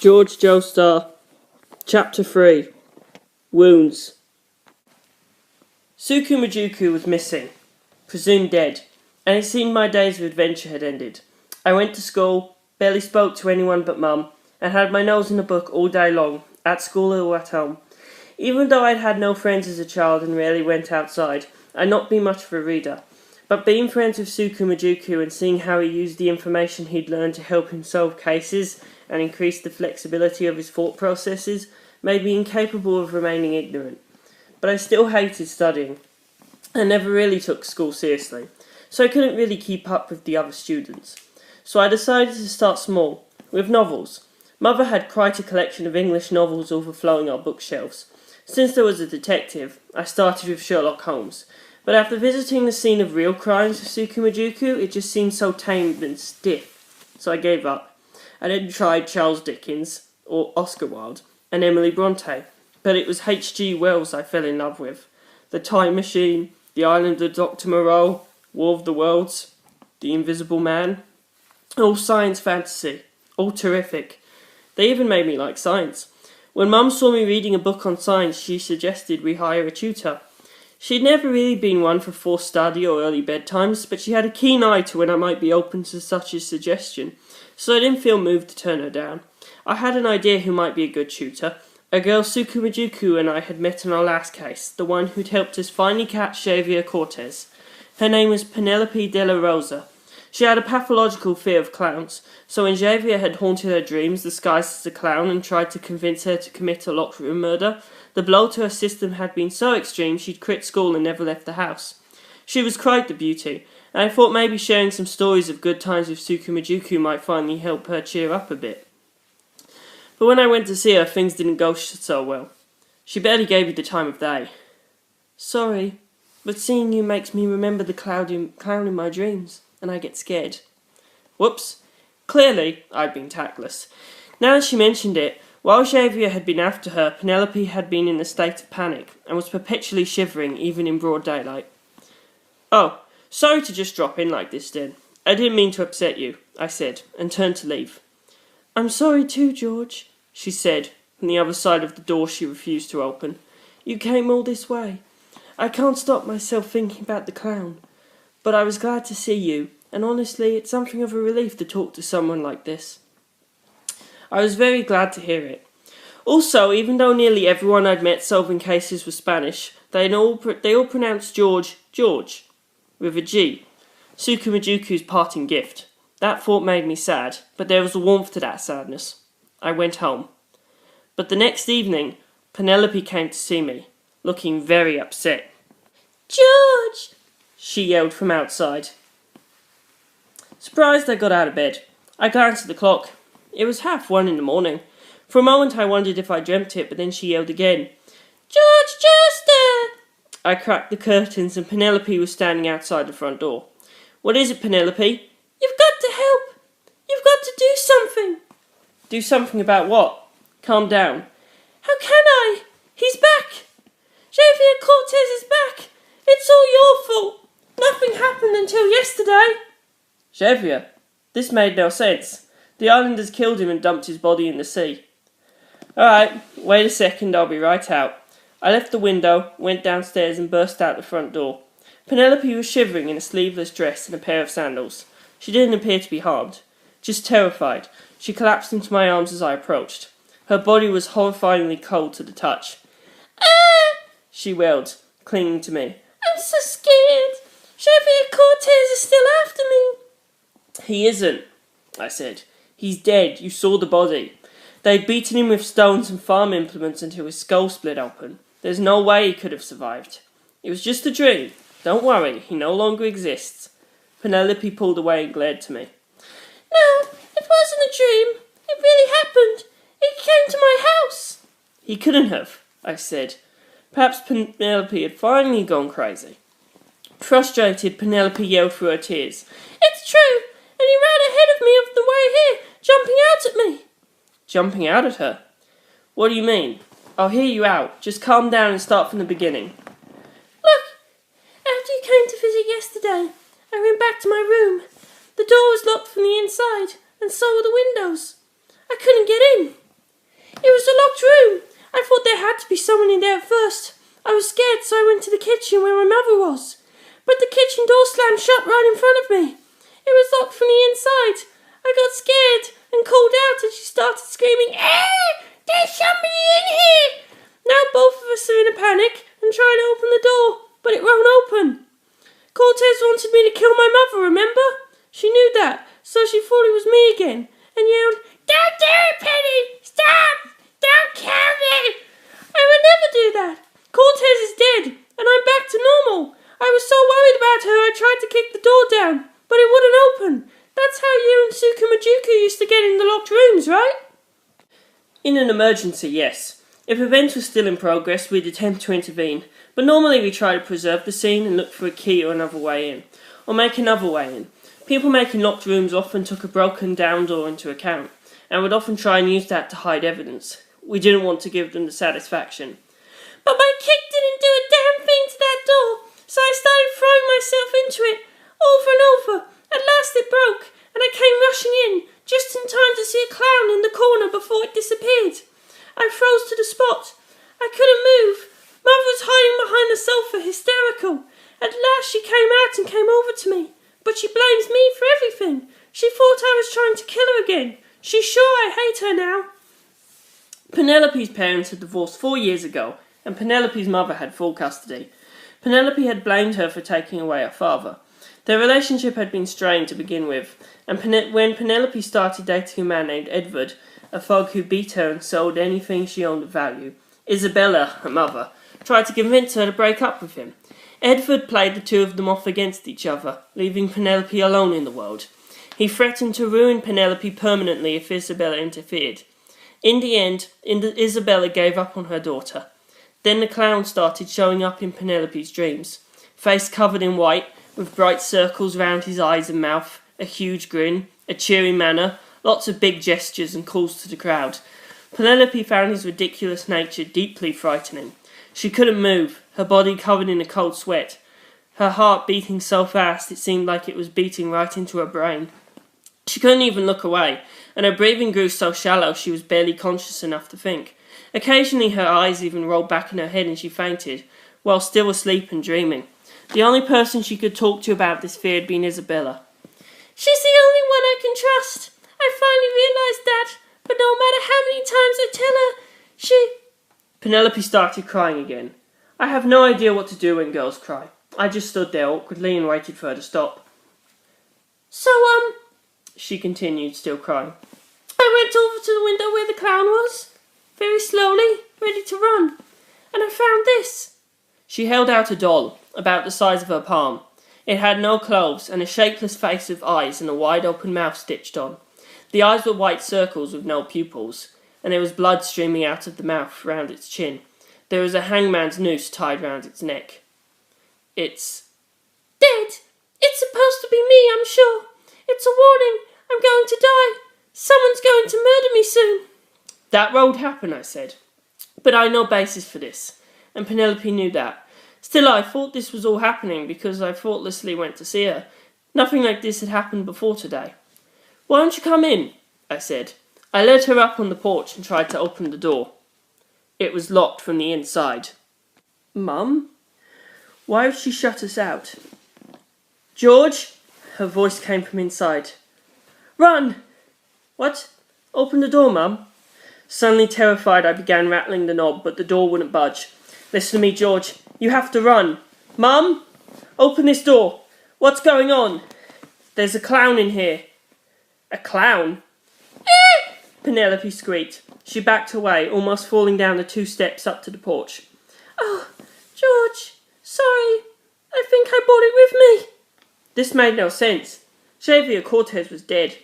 Jorge Joestar, Chapter 3, Wounds. Majuku was missing, presumed dead, and it seemed my days of adventure had ended. I went to school, barely spoke to anyone but Mum, and had my nose in a book all day long, at school or at home. Even though I'd had no friends as a child and rarely went outside, I'd not been much of a reader. But being friends with Majuku and seeing how he used the information he'd learned to help him solve cases and increase the flexibility of his thought processes made me incapable of remaining ignorant. But I still hated studying. I never really took school seriously, so I couldn't really keep up with the other students. So I decided to start small, with novels. Mother had quite a collection of English novels overflowing our bookshelves. Since there was a detective, I started with Sherlock Holmes. But after visiting the scene of real crimes with Majuku, it just seemed so tame and stiff, so I gave up. I then tried Charles Dickens, or Oscar Wilde, and Emily Bronte, but it was H.G. Wells I fell in love with. The Time Machine, The Island of Dr. Moreau, War of the Worlds, The Invisible Man. All science fantasy, all terrific. They even made me like science. When Mum saw me reading a book on science, she suggested we hire a tutor. She'd never really been one for forced study or early bedtimes, but she had a keen eye to when I might be open to such a suggestion, so I didn't feel moved to turn her down. I had an idea who might be a good tutor. A girl Majuku and I had met in our last case, the one who'd helped us finally catch Xavier Cortez. Her name was Penelope de la Rosa. She had a pathological fear of clowns, so when Xavier had haunted her dreams disguised as a clown and tried to convince her to commit a locked room murder, the blow to her system had been so extreme she'd quit school and never left the house. She was quite the beauty, and I thought maybe sharing some stories of good times with Majuku might finally help her cheer up a bit. But when I went to see her, things didn't go so well. She barely gave me the time of day. Sorry, but seeing you makes me remember the clown in my dreams, and I get scared. Whoops. Clearly, I'd been tactless. Now that she mentioned it, while Xavier had been after her, Penelope had been in a state of panic, and was perpetually shivering, even in broad daylight. Oh, sorry to just drop in like this, then. I didn't mean to upset you, I said, and turned to leave. I'm sorry too, George, she said, from the other side of the door she refused to open. You came all this way. I can't stop myself thinking about the clown. But I was glad to see you, and honestly, it's something of a relief to talk to someone like this. I was very glad to hear it. Also, even though nearly everyone I'd met solving cases was Spanish, they all pronounced George, with a G. Majuku's parting gift. That thought made me sad, but there was a warmth to that sadness. I went home. But the next evening, Penelope came to see me, looking very upset. George! She yelled from outside. Surprised I got out of bed. I glanced at the clock. It was 1:30 in the morning. For a moment I wondered if I dreamt it, but then she yelled again. Jorge Joestar! I cracked the curtains and Penelope was standing outside the front door. What is it, Penelope? You've got to help. You've got to do something. Do something about what? Calm down. How can I? He's back. Xavier Cortez is back. It's all your fault. Nothing happened until yesterday. Xavier? This made no sense. The islanders killed him and dumped his body in the sea. Alright, wait a second, I'll be right out. I left the window, went downstairs and burst out the front door. Penelope was shivering in a sleeveless dress and a pair of sandals. She didn't appear to be harmed, just terrified. She collapsed into my arms as I approached. Her body was horrifyingly cold to the touch. Ah! She wailed, clinging to me. I'm so scared. Xavier Cortez is still after me. He isn't, I said. He's dead. You saw the body. They'd beaten him with stones and farm implements until his skull split open. There's no way he could have survived. It was just a dream. Don't worry, he no longer exists. Penelope pulled away and glared to me. No, it wasn't a dream. It really happened. He came to my house. He couldn't have, I said. Perhaps Penelope had finally gone crazy. Frustrated, Penelope yelled through her tears. It's true, and he ran ahead of me of the way here, jumping out at me. Jumping out at her? What do you mean? I'll hear you out. Just calm down and start from the beginning. Look, after you came to visit yesterday, I went back to my room. The door was locked from the inside, and so were the windows. I couldn't get in. locked room. I thought there had to be someone in there at first. I was scared, so I went to the kitchen where my mother was. But the kitchen door slammed shut right in front of me. It was locked from the inside. I got scared and called out and she started screaming, there's somebody in here! Now both of us are in a panic and trying to open the door, but it won't open. Cortez wanted me to kill my mother, remember? She knew that, so she thought it was me again and yelled, Don't do it, Penny! Stop! Don't kill me! I would never do that. Cortez is dead and I'm back to normal. I was so worried about her I tried to kick the door down, but it wouldn't open. That's how you and Sukumajuku used to get in the locked rooms, right? In an emergency, yes. If events were still in progress, we'd attempt to intervene, but normally we try to preserve the scene and look for a key or another way in, or make another way in. People making locked rooms often took a broken down door into account, and would often try and use that to hide evidence. We didn't want to give them the satisfaction. But my kick didn't do a damn thing to that door, so I started throwing myself into it, over and over. At last it broke, and I came rushing in, just in time to see a clown in the corner before it disappeared. I froze to the spot. I couldn't move. Mother was hiding behind the sofa, hysterical. At last she came out and came over to me, but she blames me for everything. She thought I was trying to kill her again. She's sure I hate her now. Penelope's parents had divorced 4 years ago, and Penelope's mother had full custody. Penelope had blamed her for taking away her father. Their relationship had been strained to begin with, and when Penelope started dating a man named Edward, a thug who beat her and sold anything she owned of value, Isabella, her mother, tried to convince her to break up with him. Edward played the two of them off against each other, leaving Penelope alone in the world. He threatened to ruin Penelope permanently if Isabella interfered. In the end, Isabella gave up on her daughter. Then the clown started showing up in Penelope's dreams, face covered in white, with bright circles round his eyes and mouth, a huge grin, a cheery manner, lots of big gestures and calls to the crowd. Penelope found his ridiculous nature deeply frightening. She couldn't move, her body covered in a cold sweat, her heart beating so fast it seemed like it was beating right into her brain. She couldn't even look away, and her breathing grew so shallow she was barely conscious enough to think. Occasionally her eyes even rolled back in her head and she fainted, while still asleep and dreaming. The only person she could talk to about this fear had been Isabella. She's the only one I can trust. I finally realised that, but no matter how many times I tell her, she... Penelope started crying again. I have no idea what to do when girls cry. I just stood there awkwardly and waited for her to stop. So, she continued, still crying. I went over to the window where the clown was, very slowly, ready to run, and I found this. She held out a doll, about the size of her palm. It had no clothes and a shapeless face with eyes and a wide open mouth stitched on. The eyes were white circles with no pupils, and there was blood streaming out of the mouth round its chin. There was a hangman's noose tied round its neck. It's... dead! It's supposed to be me, I'm sure. It's a warning. I'm going to die. Someone's going to murder me soon. That won't happen, I said. But I know basis for this, and Penelope knew that. Still, I thought this was all happening because I thoughtlessly went to see her. Nothing like this had happened before today. Why don't you come in? I said. I led her up on the porch and tried to open the door. It was locked from the inside. Mum? Why had she shut us out? George? Her voice came from inside. Run! What? Open the door, Mum. Suddenly terrified, I began rattling the knob, but the door wouldn't budge. Listen to me, George. You have to run. Mum? Open this door. What's going on? There's a clown in here. A clown? Penelope squeaked. She backed away, almost falling down the 2 steps up to the porch. Oh, George, sorry. I think I brought it with me. This made no sense. Xavier Cortez was dead.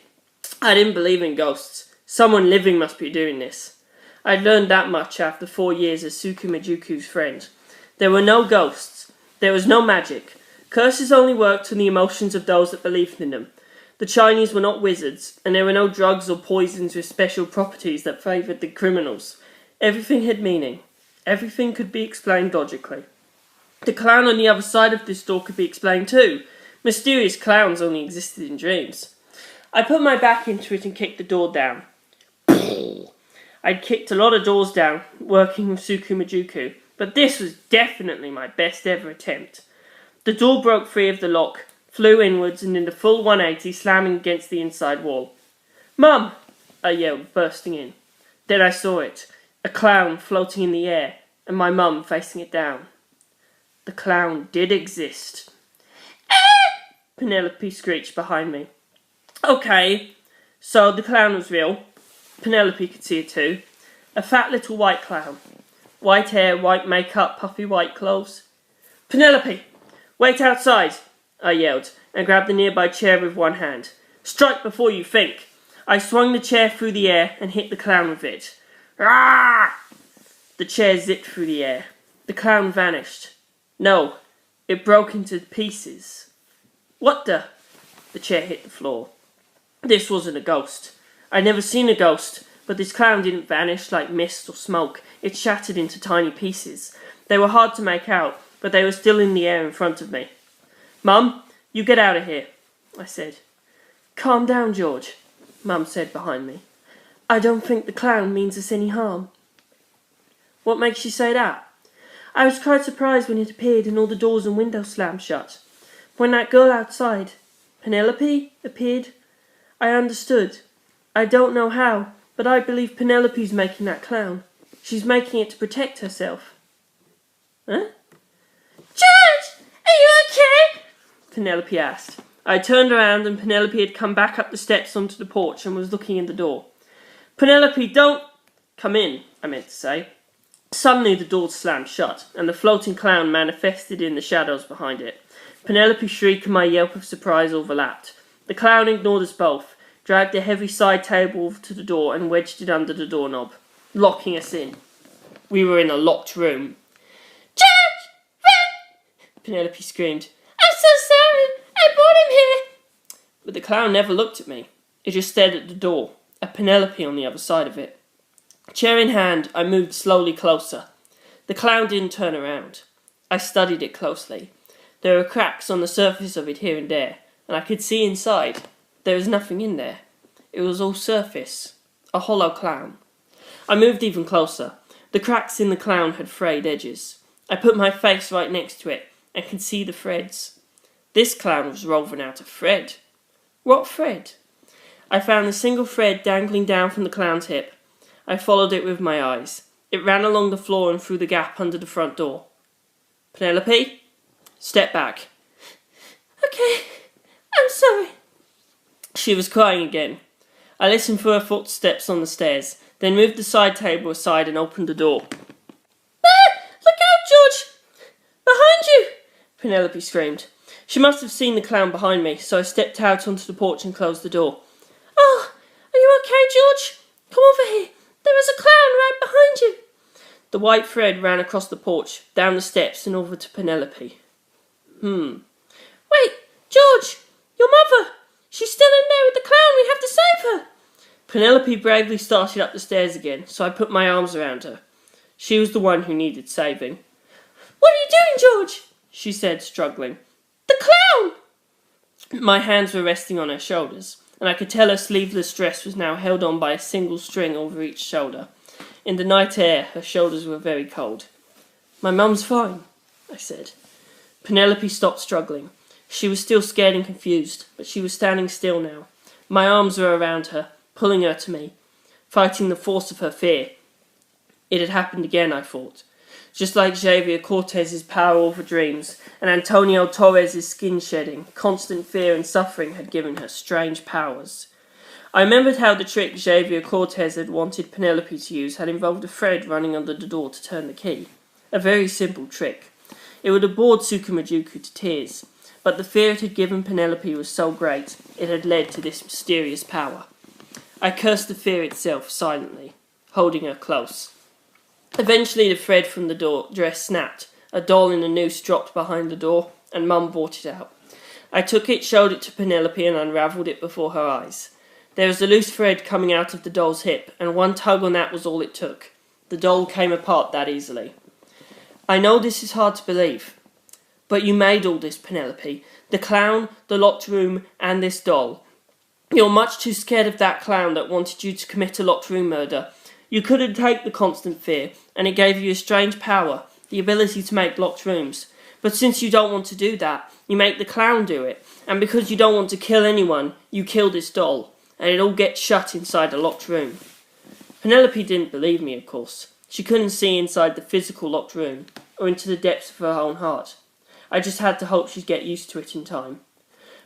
I didn't believe in ghosts. Someone living must be doing this. I'd learned that much after 4 years as Sukumajuku's friend. There were no ghosts. There was no magic. Curses only worked on the emotions of those that believed in them. The Chinese were not wizards, and there were no drugs or poisons with special properties that favoured the criminals. Everything had meaning. Everything could be explained logically. The clown on the other side of this door could be explained too. Mysterious clowns only existed in dreams. I put my back into it and kicked the door down. I'd kicked a lot of doors down, working with Sukumajuku, but this was definitely my best ever attempt. The door broke free of the lock, flew inwards and did a full 180, slamming against the inside wall. "Mum!" I yelled, bursting in. Then I saw it, a clown floating in the air, and my mum facing it down. The clown did exist. "Ah!" Penelope screeched behind me. Okay, so the clown was real. Penelope could see it too. A fat little white clown. White hair, white makeup, puffy white clothes. "Penelope, wait outside," I yelled, and grabbed the nearby chair with one hand. "Strike before you think." I swung the chair through the air and hit the clown with it. "Ah!" The chair zipped through the air. The clown vanished. No, it broke into pieces. What the? The chair hit the floor. This wasn't a ghost. I'd never seen a ghost, but this clown didn't vanish like mist or smoke. It shattered into tiny pieces. They were hard to make out, but they were still in the air in front of me. "Mum, you get out of here," I said. "Calm down, George," Mum said behind me. "I don't think the clown means us any harm." "What makes you say that?" "I was quite surprised when it appeared and all the doors and windows slammed shut. When that girl outside, Penelope, appeared, I understood. I don't know how, but I believe Penelope's making that clown. She's making it to protect herself." "Huh?" "George, are you okay?" Penelope asked. I turned around and Penelope had come back up the steps onto the porch and was looking in the door. "Penelope, don't—" "Come in," I meant to say. Suddenly the door slammed shut, and the floating clown manifested in the shadows behind it. Penelope's shriek and my yelp of surprise overlapped. The clown ignored us both, dragged a heavy side table over to the door and wedged it under the doorknob, locking us in. We were in a locked room. "George! Run!" Penelope screamed. "I'm so sorry! I brought him here!" But the clown never looked at me. It just stared at the door, a Penelope on the other side of it. Chair in hand, I moved slowly closer. The clown didn't turn around. I studied it closely. There were cracks on the surface of it here and there, and I could see inside. There was nothing in there. It was all surface. A hollow clown. I moved even closer. The cracks in the clown had frayed edges. I put my face right next to it and could see the threads. This clown was woven out of thread. What thread? I found a single thread dangling down from the clown's hip. I followed it with my eyes. It ran along the floor and through the gap under the front door. "Penelope, step back." "Okay, I'm sorry." She was crying again. I listened for her footsteps on the stairs, then moved the side table aside and opened the door. "Ah! Look out, George! Behind you!" Penelope screamed. She must have seen the clown behind me, so I stepped out onto the porch and closed the door. "Oh, are you okay, George? Come over here. There is a clown right behind you." The white thread ran across the porch, down the steps and over to Penelope. "Wait, George! Your mother! She's still in there with the clown! We have to save her!" Penelope bravely started up the stairs again, so I put my arms around her. She was the one who needed saving. "What are you doing, George?" she said, struggling. "The clown!" My hands were resting on her shoulders, and I could tell her sleeveless dress was now held on by a single string over each shoulder. In the night air, her shoulders were very cold. "My mum's fine," I said. Penelope stopped struggling. She was still scared and confused, but she was standing still now. My arms were around her, pulling her to me, fighting the force of her fear. It had happened again, I thought. Just like Javier Cortez's power over dreams, and Antonio Torres's skin shedding, constant fear and suffering had given her strange powers. I remembered how the trick Javier Cortez had wanted Penelope to use had involved a thread running under the door to turn the key. A very simple trick. It would have bored Sukumajuku to tears, but the fear it had given Penelope was so great, it had led to this mysterious power. I cursed the fear itself silently, holding her close. Eventually the thread from the door dress snapped, a doll in a noose dropped behind the door, and Mum brought it out. I took it, showed it to Penelope, and unravelled it before her eyes. There was a loose thread coming out of the doll's hip, and one tug on that was all it took. The doll came apart that easily. "I know this is hard to believe, but you made all this, Penelope. The clown, the locked room, and this doll. You're much too scared of that clown that wanted you to commit a locked room murder. You couldn't take the constant fear, and it gave you a strange power, the ability to make locked rooms. But since you don't want to do that, you make the clown do it, and because you don't want to kill anyone, you kill this doll, and it all gets shut inside a locked room. Penelope didn't believe me, of course. She couldn't see inside the physical locked room, or into the depths of her own heart. I just had to hope she'd get used to it in time.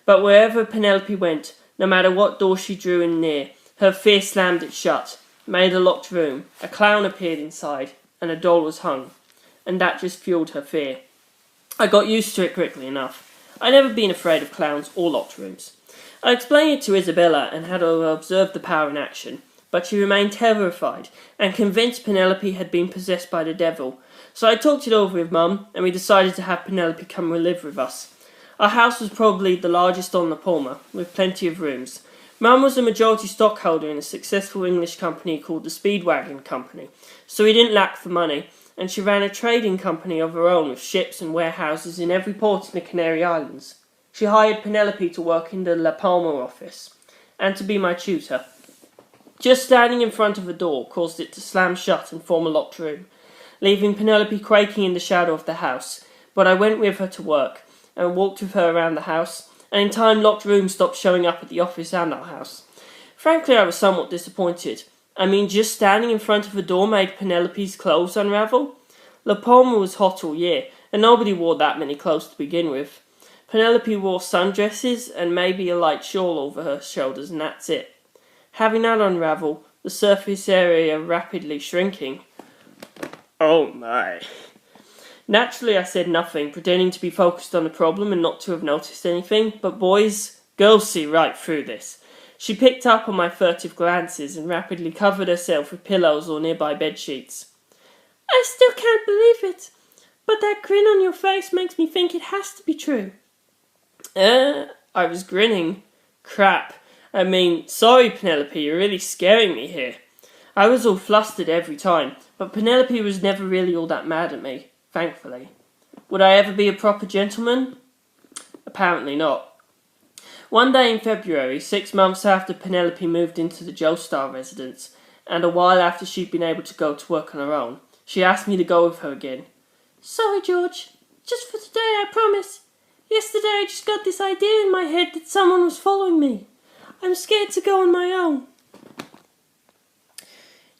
But wherever Penelope went, no matter what door she drew in near, her fear slammed it shut, made a locked room, a clown appeared inside, and a doll was hung. And that just fueled her fear. I got used to it quickly enough. I'd never been afraid of clowns or locked rooms. I explained it to Isabella and had her observe the power in action, but she remained terrified and convinced Penelope had been possessed by the devil. So I talked it over with Mum, and we decided to have Penelope come and live with us. Our house was probably the largest on La Palma, with plenty of rooms. Mum was a majority stockholder in a successful English company called the Speedwagon Company, so we didn't lack for money, and she ran a trading company of her own with ships and warehouses in every port in the Canary Islands. She hired Penelope to work in the La Palma office, and to be my tutor. Just standing in front of a door caused it to slam shut and form a locked room, leaving Penelope quaking in the shadow of the house, but I went with her to work, and walked with her around the house, and in time locked rooms stopped showing up at the office and our house. Frankly, I was somewhat disappointed. I mean, just standing in front of a door made Penelope's clothes unravel? La Palma was hot all year, and nobody wore that many clothes to begin with. Penelope wore sundresses and maybe a light shawl over her shoulders, and that's it. Having that unravel, the surface area rapidly shrinking. Oh my. Naturally, I said nothing, pretending to be focused on the problem and not to have noticed anything, but boys, girls see right through this. She picked up on my furtive glances and rapidly covered herself with pillows or nearby bedsheets. I still can't believe it, but that grin on your face makes me think it has to be true. I was grinning. Crap. I mean, sorry Penelope, you're really scaring me here. I was all flustered every time, but Penelope was never really all that mad at me, thankfully. Would I ever be a proper gentleman? Apparently not. One day in February, 6 months after Penelope moved into the Joestar residence, and a while after she'd been able to go to work on her own, she asked me to go with her again. Sorry, George. Just for today, I promise. Yesterday I just got this idea in my head that someone was following me. I'm scared to go on my own.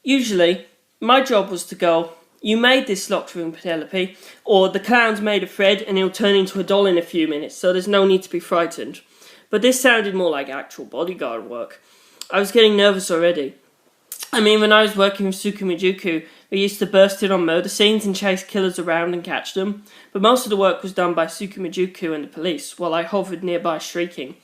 Usually, my job was to go, you made this locked room, Penelope, or the clown's made of Fred and he'll turn into a doll in a few minutes, so there's no need to be frightened. But this sounded more like actual bodyguard work. I was getting nervous already. I mean, when I was working with Supercut, we used to burst in on murder scenes and chase killers around and catch them, but most of the work was done by Supercut and the police, while I hovered nearby shrieking.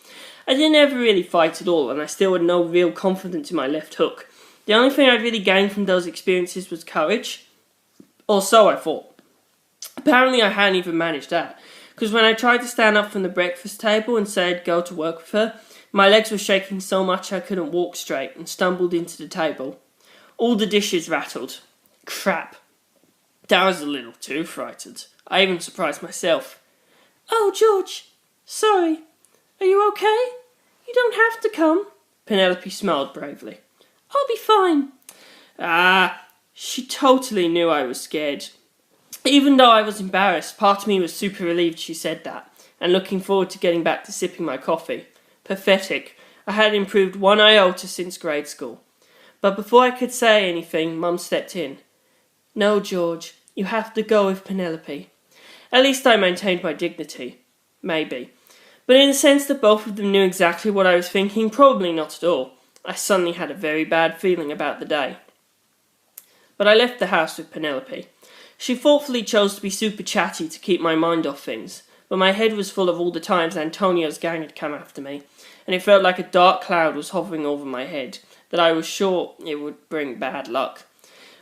I didn't ever really fight at all, and I still had no real confidence in my left hook. The only thing I'd really gained from those experiences was courage. Or so I thought. Apparently I hadn't even managed that, because when I tried to stand up from the breakfast table and say I'd go to work with her, my legs were shaking so much I couldn't walk straight and stumbled into the table. All the dishes rattled. Crap. That was a little too frightened. I even surprised myself. Oh, George. Sorry. Are you okay? You don't have to come. Penelope smiled bravely. I'll be fine. She totally knew I was scared. Even though I was embarrassed, part of me was super relieved she said that, and looking forward to getting back to sipping my coffee. Pathetic. I had improved 1 iota since grade school. But before I could say anything, Mum stepped in. No, George, you have to go with Penelope. At least I maintained my dignity. Maybe. But in the sense that both of them knew exactly what I was thinking, probably not at all. I suddenly had a very bad feeling about the day. But I left the house with Penelope. She thoughtfully chose to be super chatty to keep my mind off things, but my head was full of all the times Antonio's gang had come after me, and it felt like a dark cloud was hovering over my head, that I was sure it would bring bad luck.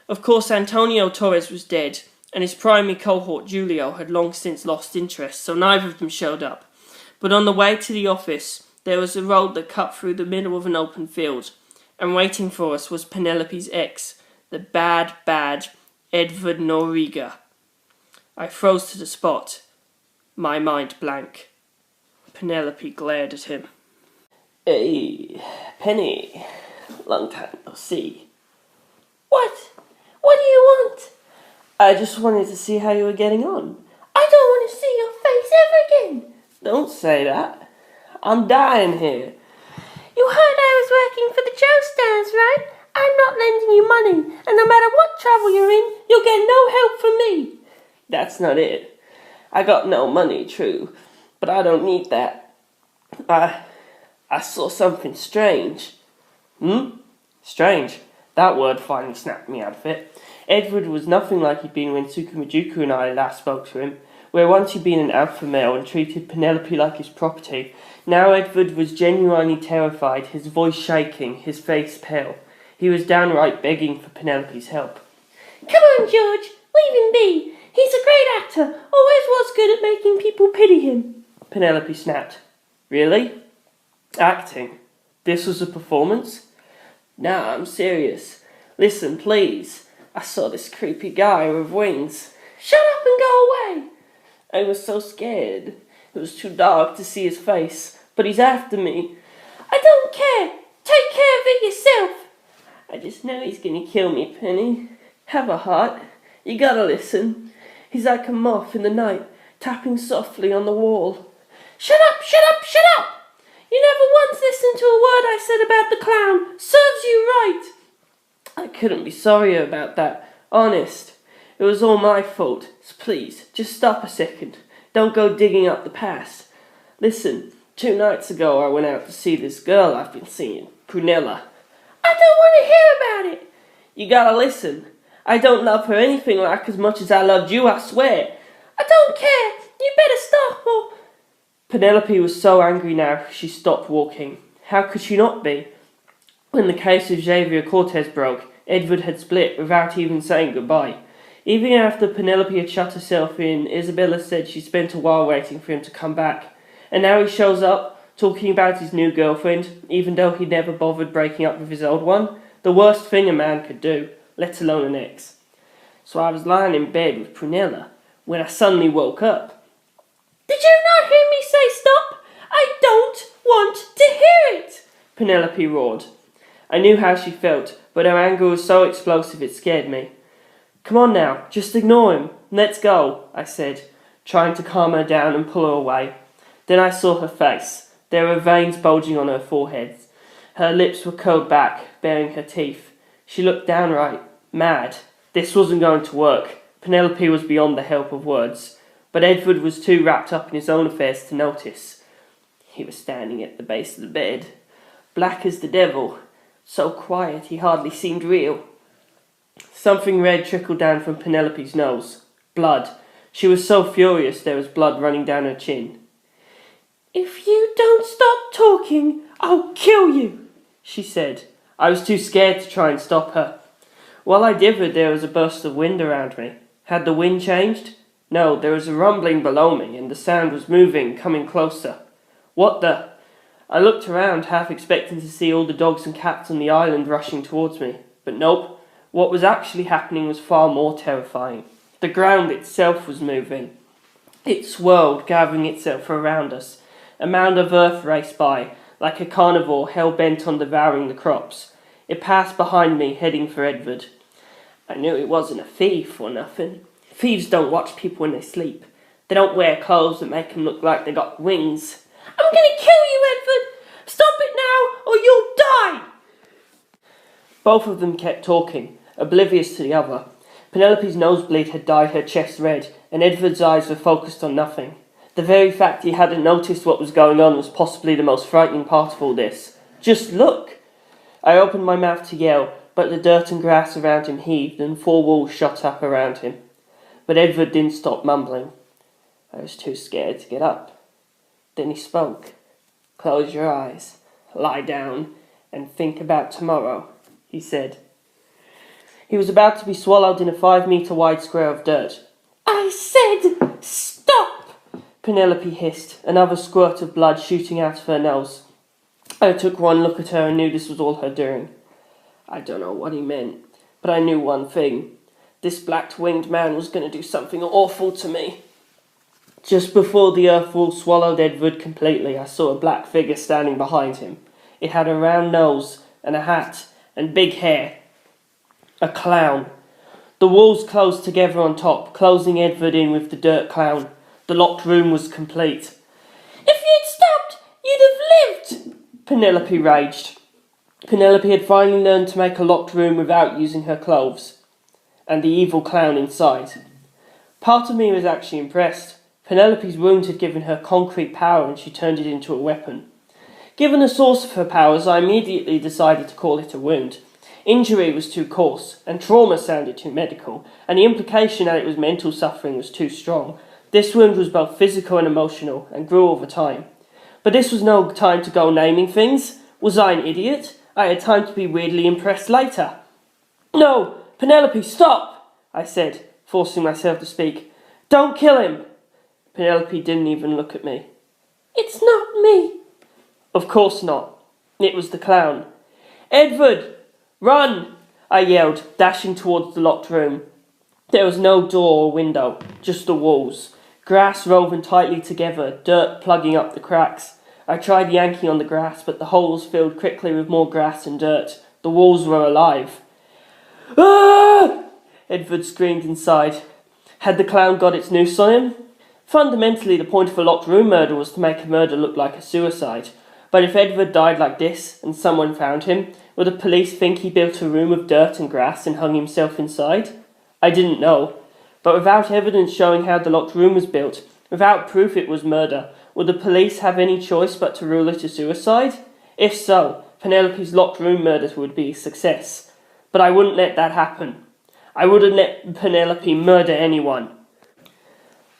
Of course, Antonio Torres was dead, and his primary cohort Julio had long since lost interest, so neither of them showed up. But on the way to the office, there was a road that cut through the middle of an open field, and waiting for us was Penelope's ex, the bad Edward Noriega. I froze to the spot, my mind blank. Penelope glared at him. Hey, Penny, long time no see. What? I just wanted to see how you were getting on. I don't want to see your face ever again. Don't say that. I'm dying here. You heard I was working for the Joestars, right? I'm not lending you money, and no matter what trouble you're in, you'll get no help from me. That's not it. I got no money, true, but I don't need that. I saw something strange. Strange? That word finally snapped me out of it. Edward was nothing like he'd been when Tsukumajuku and I last spoke to him, where once he'd been an alpha male and treated Penelope like his property. Now Edward was genuinely terrified, his voice shaking, his face pale. He was downright begging for Penelope's help. Come on, George, leave him be. He's a great actor, always was good at making people pity him. Penelope snapped. Really? Acting? This was a performance? Nah, I'm serious. Listen, please. I saw this creepy guy with wings. Shut up and go away. I was so scared. It was too dark to see his face, but he's after me. I don't care. Take care of it yourself. I just know he's gonna kill me, Penny. Have a heart. You gotta listen. He's like a moth in the night, tapping softly on the wall. Shut up, shut up, shut up! You never once listened to a word I said about the clown. Serves you right. I couldn't be sorrier about that. Honest. It was all my fault. So please, just stop a second. Don't go digging up the past. Listen, 2 nights ago I went out to see this girl I've been seeing, Prunella. I don't want to hear about it. You gotta listen. I don't love her anything like as much as I loved you, I swear. I don't care. You better stop or... Penelope was so angry now she stopped walking. How could she not be? When the case of Xavier Cortez broke, Edward had split without even saying goodbye. Even after Penelope had shut herself in, Isabella said she spent a while waiting for him to come back. And now he shows up, talking about his new girlfriend, even though he'd never bothered breaking up with his old one. The worst thing a man could do, let alone an ex. So I was lying in bed with Prunella when I suddenly woke up. Did you not hear me say stop? I don't want to hear it! Penelope roared. I knew how she felt, but her anger was so explosive it scared me. Come on now, just ignore him. Let's go, I said, trying to calm her down and pull her away. Then I saw her face. There were veins bulging on her forehead. Her lips were curled back, baring her teeth. She looked downright mad. This wasn't going to work. Penelope was beyond the help of words. But Edward was too wrapped up in his own affairs to notice. He was standing at the base of the bed, black as the devil, so quiet he hardly seemed real. Something red trickled down from Penelope's nose. Blood. She was so furious there was blood running down her chin. If you don't stop talking, I'll kill you, she said. I was too scared to try and stop her. While I dithered, there was a burst of wind around me. Had the wind changed? No, there was a rumbling below me, and the sound was moving, coming closer. What the... I looked around, half expecting to see all the dogs and cats on the island rushing towards me. But nope. What was actually happening was far more terrifying. The ground itself was moving. It swirled, gathering itself around us. A mound of earth raced by, like a carnivore hell-bent on devouring the crops. It passed behind me, heading for Edward. I knew he wasn't a thief or nothing. Thieves don't watch people when they sleep. They don't wear clothes that make them look like they got wings. I'm gonna kill you, Edward! Stop it now, or you'll die! Both of them kept talking, oblivious to the other. Penelope's nosebleed had dyed her chest red, and Edward's eyes were focused on nothing. The very fact he hadn't noticed what was going on was possibly the most frightening part of all this. Just look! I opened my mouth to yell, but the dirt and grass around him heaved, and 4 walls shot up around him. But Edward didn't stop mumbling. I was too scared to get up. Then he spoke. Close your eyes, lie down, and think about tomorrow, he said. He was about to be swallowed in a 5-meter wide square of dirt. I said, stop! Penelope hissed, another squirt of blood shooting out of her nose. I took one look at her and knew this was all her doing. I don't know what he meant, but I knew one thing. This black-winged man was going to do something awful to me. Just before the earth wall swallowed Edward completely, I saw a black figure standing behind him. It had a round nose and a hat and big hair. A clown. The walls closed together on top, closing Edward in with the dirt clown. The locked room was complete. "If you'd stopped, you'd have lived!" Penelope raged. Penelope had finally learned to make a locked room without using her clothes, and the evil clown inside. Part of me was actually impressed. Penelope's wound had given her concrete power and she turned it into a weapon. Given the source of her powers, I immediately decided to call it a wound. Injury was too coarse, and trauma sounded too medical, and the implication that it was mental suffering was too strong. This wound was both physical and emotional, and grew over time. But this was no time to go naming things. Was I an idiot? I had time to be weirdly impressed later. "No, Penelope, stop!" I said, forcing myself to speak. "Don't kill him!" Penelope didn't even look at me. "It's not me." Of course not. It was the clown. "Edward! Run!" I yelled, dashing towards the locked room. There was no door or window, just the walls. Grass woven tightly together, dirt plugging up the cracks. I tried yanking on the grass, but the holes filled quickly with more grass and dirt. The walls were alive. "Ah!" Edward screamed inside. Had the clown got its noose on him? Fundamentally, the point of a locked room murder was to make a murder look like a suicide. But if Edward died like this, and someone found him, would the police think he built a room of dirt and grass and hung himself inside? I didn't know. But without evidence showing how the locked room was built, without proof it was murder, would the police have any choice but to rule it a suicide? If so, Penelope's locked room murders would be a success. But I wouldn't let that happen. I wouldn't let Penelope murder anyone.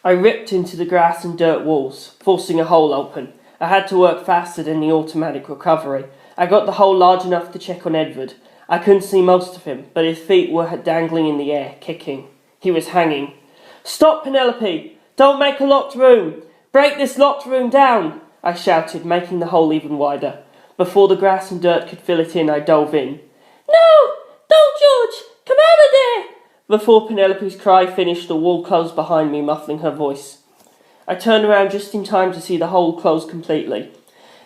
I ripped into the grass and dirt walls, forcing a hole open. I had to work faster than the automatic recovery. I got the hole large enough to check on Edward. I couldn't see most of him, but his feet were dangling in the air, kicking. He was hanging. "Stop, Penelope! Don't make a locked room! Break this locked room down!" I shouted, making the hole even wider. Before the grass and dirt could fill it in, I dove in. "No! Don't, George! Come out of there!" Before Penelope's cry finished, the wall closed behind me, muffling her voice. I turned around just in time to see the hole close completely.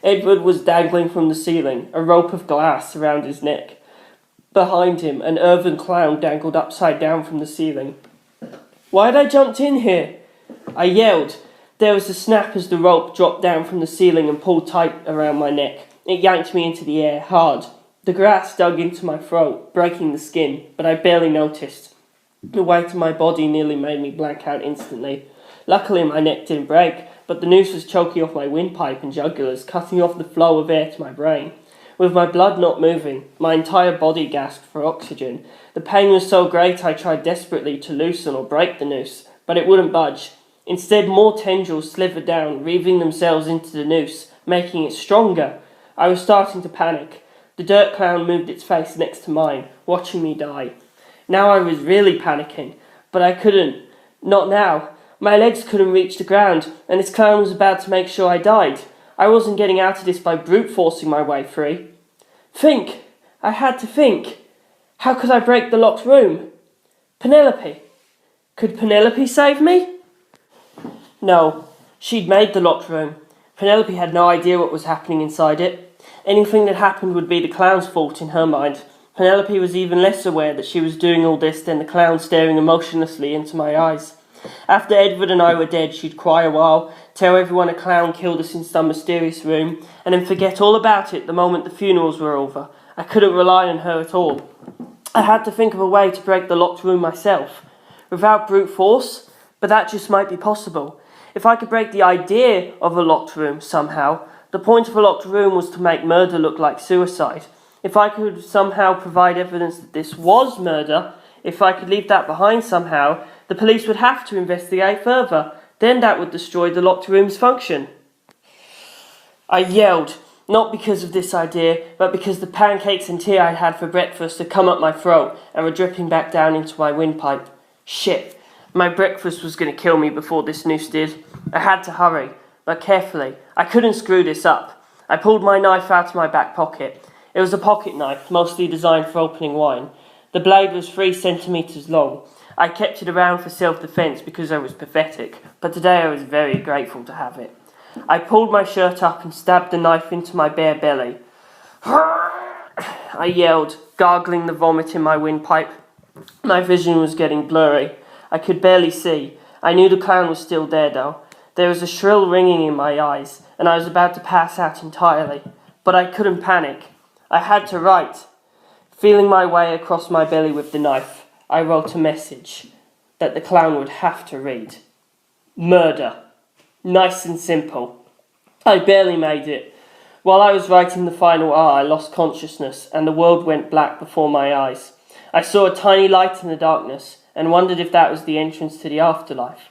Edward was dangling from the ceiling, a rope of glass around his neck. Behind him, an earthen clown dangled upside down from the ceiling. "Why'd I jumped in here?" I yelled. There was a snap as the rope dropped down from the ceiling and pulled tight around my neck. It yanked me into the air, hard. The grass dug into my throat, breaking the skin, but I barely noticed. The weight of my body nearly made me blank out instantly. Luckily my neck didn't break, but the noose was choking off my windpipe and jugulars, cutting off the flow of air to my brain. With my blood not moving, my entire body gasped for oxygen. The pain was so great I tried desperately to loosen or break the noose, but it wouldn't budge. Instead, more tendrils slithered down, weaving themselves into the noose, making it stronger. I was starting to panic. The dirt clown moved its face next to mine, watching me die. Now I was really panicking, but I couldn't. Not now. My legs couldn't reach the ground, and this clown was about to make sure I died. I wasn't getting out of this by brute forcing my way free. Think. I had to think. How could I break the locked room? Penelope. Could Penelope save me? No. She'd made the locked room. Penelope had no idea what was happening inside it. Anything that happened would be the clown's fault in her mind. Penelope was even less aware that she was doing all this than the clown staring emotionlessly into my eyes. After Edward and I were dead, she'd cry a while, tell everyone a clown killed us in some mysterious room, and then forget all about it the moment the funerals were over. I couldn't rely on her at all. I had to think of a way to break the locked room myself, without brute force, but that just might be possible. If I could break the idea of a locked room somehow, the point of a locked room was to make murder look like suicide. If I could somehow provide evidence that this was murder, if I could leave that behind somehow, the police would have to investigate further. Then that would destroy the locked room's function. I yelled, not because of this idea, but because the pancakes and tea I'd had for breakfast had come up my throat and were dripping back down into my windpipe. Shit, my breakfast was going to kill me before this noose did. I had to hurry, but carefully. I couldn't screw this up. I pulled my knife out of my back pocket. It was a pocket knife, mostly designed for opening wine. The blade was 3 centimetres long. I kept it around for self-defence because I was pathetic, but today I was very grateful to have it. I pulled my shirt up and stabbed the knife into my bare belly. I yelled, gargling the vomit in my windpipe. My vision was getting blurry. I could barely see. I knew the clown was still there, though. There was a shrill ringing in my eyes, and I was about to pass out entirely. But I couldn't panic. I had to write. Feeling my way across my belly with the knife, I wrote a message that the clown would have to read. Murder. Nice and simple. I barely made it. While I was writing the final R, I lost consciousness, and the world went black before my eyes. I saw a tiny light in the darkness, and wondered if that was the entrance to the afterlife.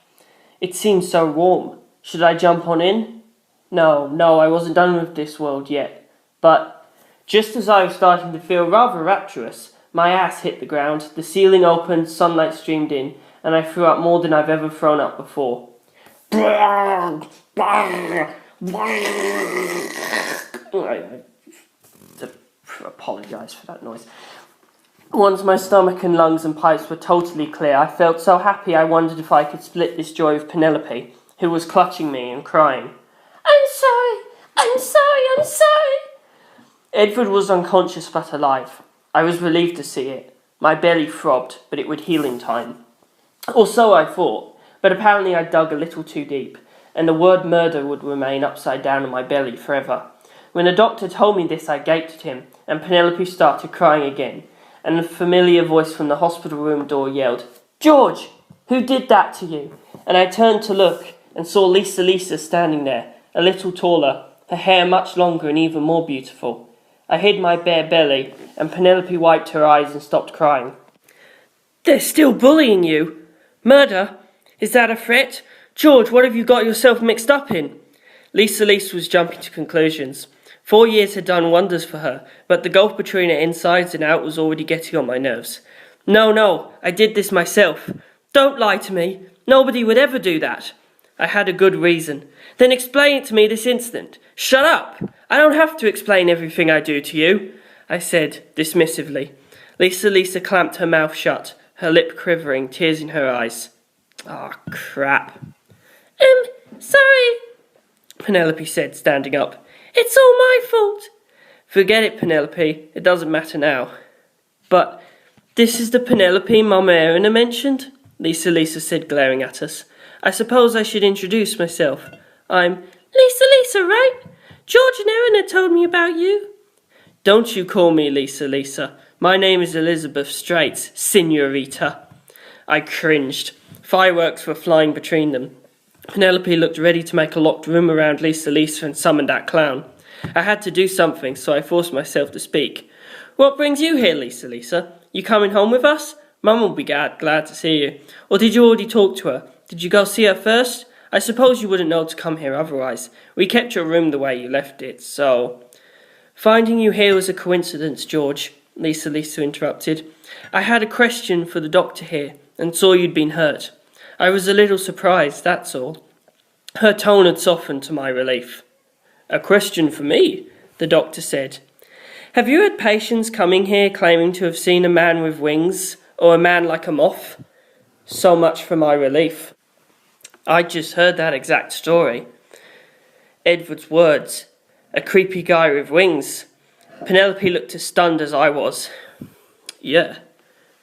It seemed so warm. Should I jump on in? No, I wasn't done with this world yet. But just as I was starting to feel rather rapturous, my ass hit the ground, the ceiling opened, sunlight streamed in, and I threw up more than I've ever thrown up before. I apologise for that noise. Once my stomach and lungs and pipes were totally clear, I felt so happy I wondered if I could split this joy with Penelope, who was clutching me and crying. I'm sorry. Edward was unconscious but alive. I was relieved to see it. My belly throbbed, but it would heal in time. Or so I thought, but apparently I dug a little too deep, and the word murder would remain upside down in my belly forever. When the doctor told me this, I gaped at him, and Penelope started crying again, and a familiar voice from the hospital room door yelled, "George, who did that to you?" And I turned to look, and saw Lisa standing there, a little taller, her hair much longer and even more beautiful. I hid my bare belly, and Penelope wiped her eyes and stopped crying. "They're still bullying you? Murder? Is that a threat? George, what have you got yourself mixed up in?" Lisa was jumping to conclusions. 4 years had done wonders for her, but the gulf between her insides and out was already getting on my nerves. No, I did this myself. Don't lie to me. Nobody would ever do that. I had a good reason. Then explain it to me this instant. Shut up. I don't have to explain everything I do to you, I said dismissively. Lisa clamped her mouth shut, her lip quivering, tears in her eyes. Crap. Sorry, Penelope said, standing up. It's all my fault. Forget it, Penelope. It doesn't matter now. But this is the Penelope Mama Erina mentioned? Lisa said, glaring at us. I suppose I should introduce myself. I'm Lisa, right? George and Erina told me about you. Don't you call me Lisa. My name is Elizabeth Straits, Signorita. I cringed. Fireworks were flying between them. Penelope looked ready to make a locked room around Lisa and summon that clown. I had to do something, so I forced myself to speak. What brings you here, Lisa? You coming home with us? Mum will be glad to see you. Or did you already talk to her? Did you go see her first? I suppose you wouldn't know to come here otherwise. We kept your room the way you left it, so... Finding you here was a coincidence, George, Lisa interrupted. I had a question for the doctor here, and saw you'd been hurt. I was a little surprised, that's all. Her tone had softened to my relief. A question for me, the doctor said. Have you had patients coming here claiming to have seen a man with wings, or a man like a moth? So much for my relief. I just heard that exact story. Edward's words. A creepy guy with wings. Penelope looked as stunned as I was. Yeah,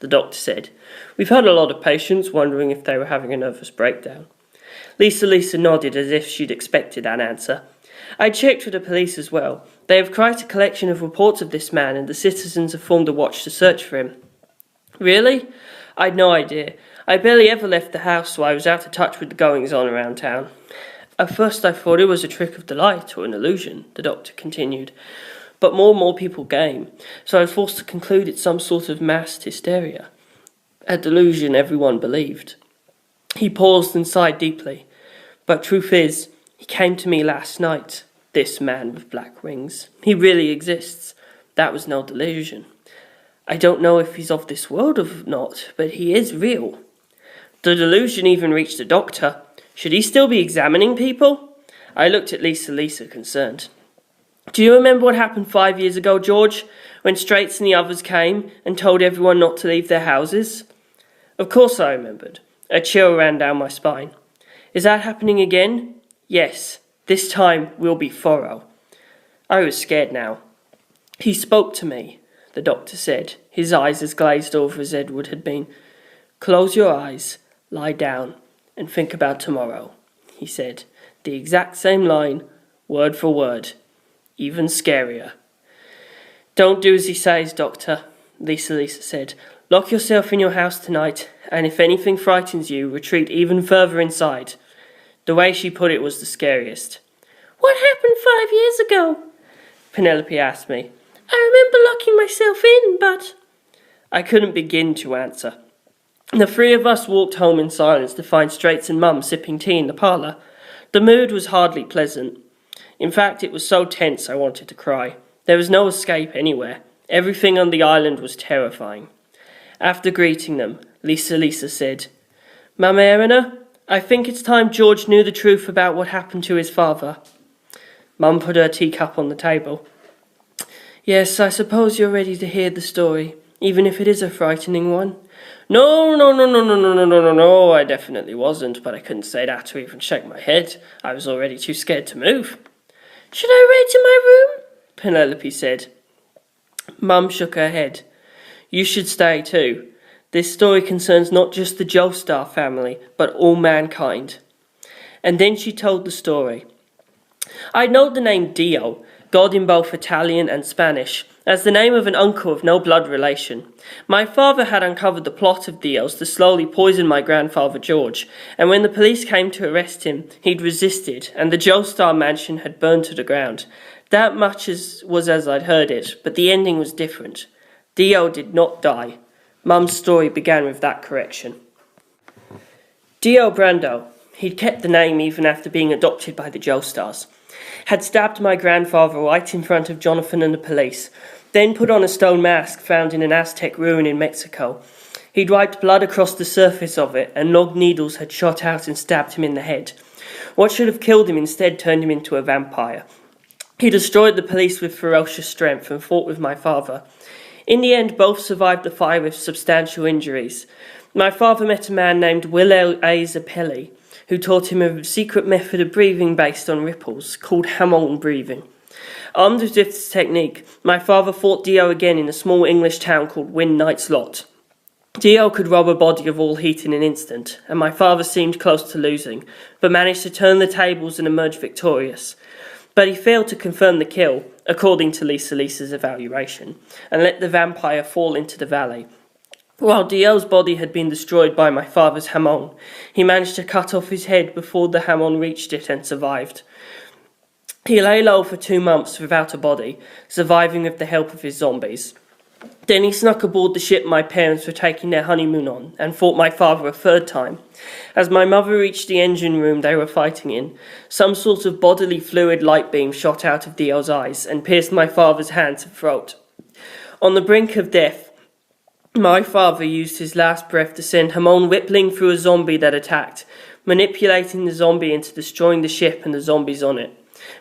the doctor said. We've had a lot of patients wondering if they were having a nervous breakdown. Lisa nodded as if she'd expected that answer. I checked with the police as well. They have quite a collection of reports of this man, and the citizens have formed a watch to search for him. Really? I'd no idea. I barely ever left the house, so I was out of touch with the goings-on around town. At first I thought it was a trick of the light or an illusion, the doctor continued. But more and more people came, so I was forced to conclude it's some sort of massed hysteria. A delusion everyone believed. He paused and sighed deeply. But truth is, he came to me last night, this man with black wings. He really exists. That was no delusion. I don't know if he's of this world or not, but he is real. The delusion even reached the doctor. Should he still be examining people? I looked at Lisa, concerned. Do you remember what happened 5 years ago, George, when Straits and the others came and told everyone not to leave their houses? Of course I remembered. A chill ran down my spine. Is that happening again? Yes, this time will be thorough. I was scared now. He spoke to me. the doctor said, his eyes as glazed over as Edward had been. "Close your eyes, lie down, and think about tomorrow," he said. The exact same line, word for word, even scarier. "Don't do as he says, Doctor," Lisa said. "Lock yourself in your house tonight, and if anything frightens you, retreat even further inside." The way she put it was the scariest. "What happened 5 years ago?" Penelope asked me. "I remember locking myself in, but—" I couldn't begin to answer. The three of us walked home in silence to find Straits and Mum sipping tea in the parlour. The mood was hardly pleasant. In fact, it was so tense I wanted to cry. There was no escape anywhere. Everything on the island was terrifying. After greeting them, Lisa said, "Mama Erina, I think it's time George knew the truth about what happened to his father." Mum put her teacup on the table. "Yes, I suppose you're ready to hear the story, even if it is a frightening one." No, I definitely wasn't, but I couldn't say that or even shake my head. I was already too scared to move. "Should I ride to my room?" Penelope said. Mum shook her head. "You should stay too. This story concerns not just the Joestar family, but all mankind." And then she told the story. I know the name Dio, God in both Italian and Spanish, as the name of an uncle of no blood relation. My father had uncovered the plot of Dio's to slowly poison my grandfather George, and when the police came to arrest him, he'd resisted, and the Joestar mansion had burned to the ground. That much was as I'd heard it, but the ending was different. Dio did not die. Mum's story began with that correction. Dio Brando, he'd kept the name even after being adopted by the Joestars, had stabbed my grandfather right in front of Jonathan and the police, then put on a stone mask found in an Aztec ruin in Mexico. He'd wiped blood across the surface of it, and long needles had shot out and stabbed him in the head. What should have killed him instead turned him into a vampire. He destroyed the police with ferocious strength and fought with my father. In the end, both survived the fire with substantial injuries. My father met a man named Willow A. Zappelli, who taught him a secret method of breathing based on ripples, called hamon breathing. Armed with this technique, my father fought Dio again in a small English town called Win Knight's Lot. Dio could rob a body of all heat in an instant, and my father seemed close to losing, but managed to turn the tables and emerge victorious. But he failed to confirm the kill, according to Lisa's evaluation, and let the vampire fall into the valley. While Dio's body had been destroyed by my father's hamon, he managed to cut off his head before the hamon reached it and survived. He lay low for 2 months without a body, surviving with the help of his zombies. Then he snuck aboard the ship my parents were taking their honeymoon on and fought my father a third time. As my mother reached the engine room they were fighting in, some sort of bodily fluid light beam shot out of Dio's eyes and pierced my father's hands and throat. On the brink of death, my father used his last breath to send hamon whippling through a zombie that attacked, manipulating the zombie into destroying the ship and the zombies on it.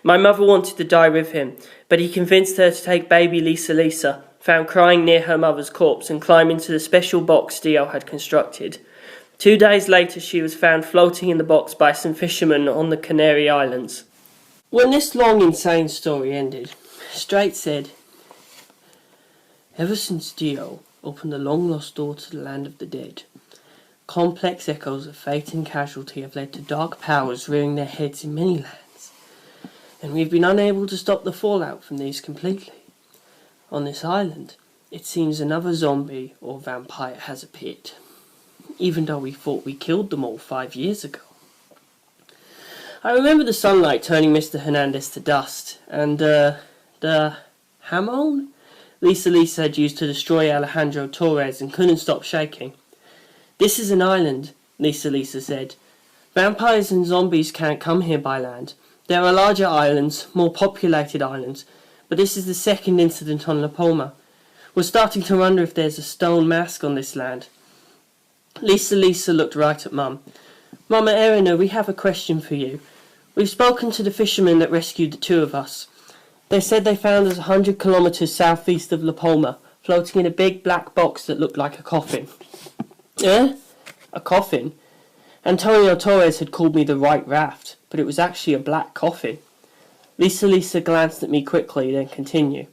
My mother wanted to die with him, but he convinced her to take baby Lisa, found crying near her mother's corpse, and climb into the special box Dio had constructed. 2 days later she was found floating in the box by some fishermen on the Canary Islands. When this long, insane story ended, Straits said, "Ever since Dio opened the long-lost door to the land of the dead, complex echoes of fate and casualty have led to dark powers rearing their heads in many lands, and we've been unable to stop the fallout from these completely. On this island, it seems another zombie or vampire has appeared, even though we thought we killed them all 5 years ago." I remember the sunlight turning Mr. Hernandez to dust, and the hamon Lisa had used to destroy Alejandro Torres and couldn't stop shaking. "This is an island," Lisa said. "Vampires and zombies can't come here by land. There are larger islands, more populated islands, but this is the second incident on La Palma. We're starting to wonder if there's a stone mask on this land." Lisa looked right at Mum. "Mama Erina, we have a question for you. We've spoken to the fishermen that rescued the two of us. They said they found us 100 kilometres southeast of La Palma, floating in a big black box that looked like a coffin." "Eh? A coffin?" Antonio Torres had called me the White Raft, but it was actually a black coffin. Lisa glanced at me quickly, then continued.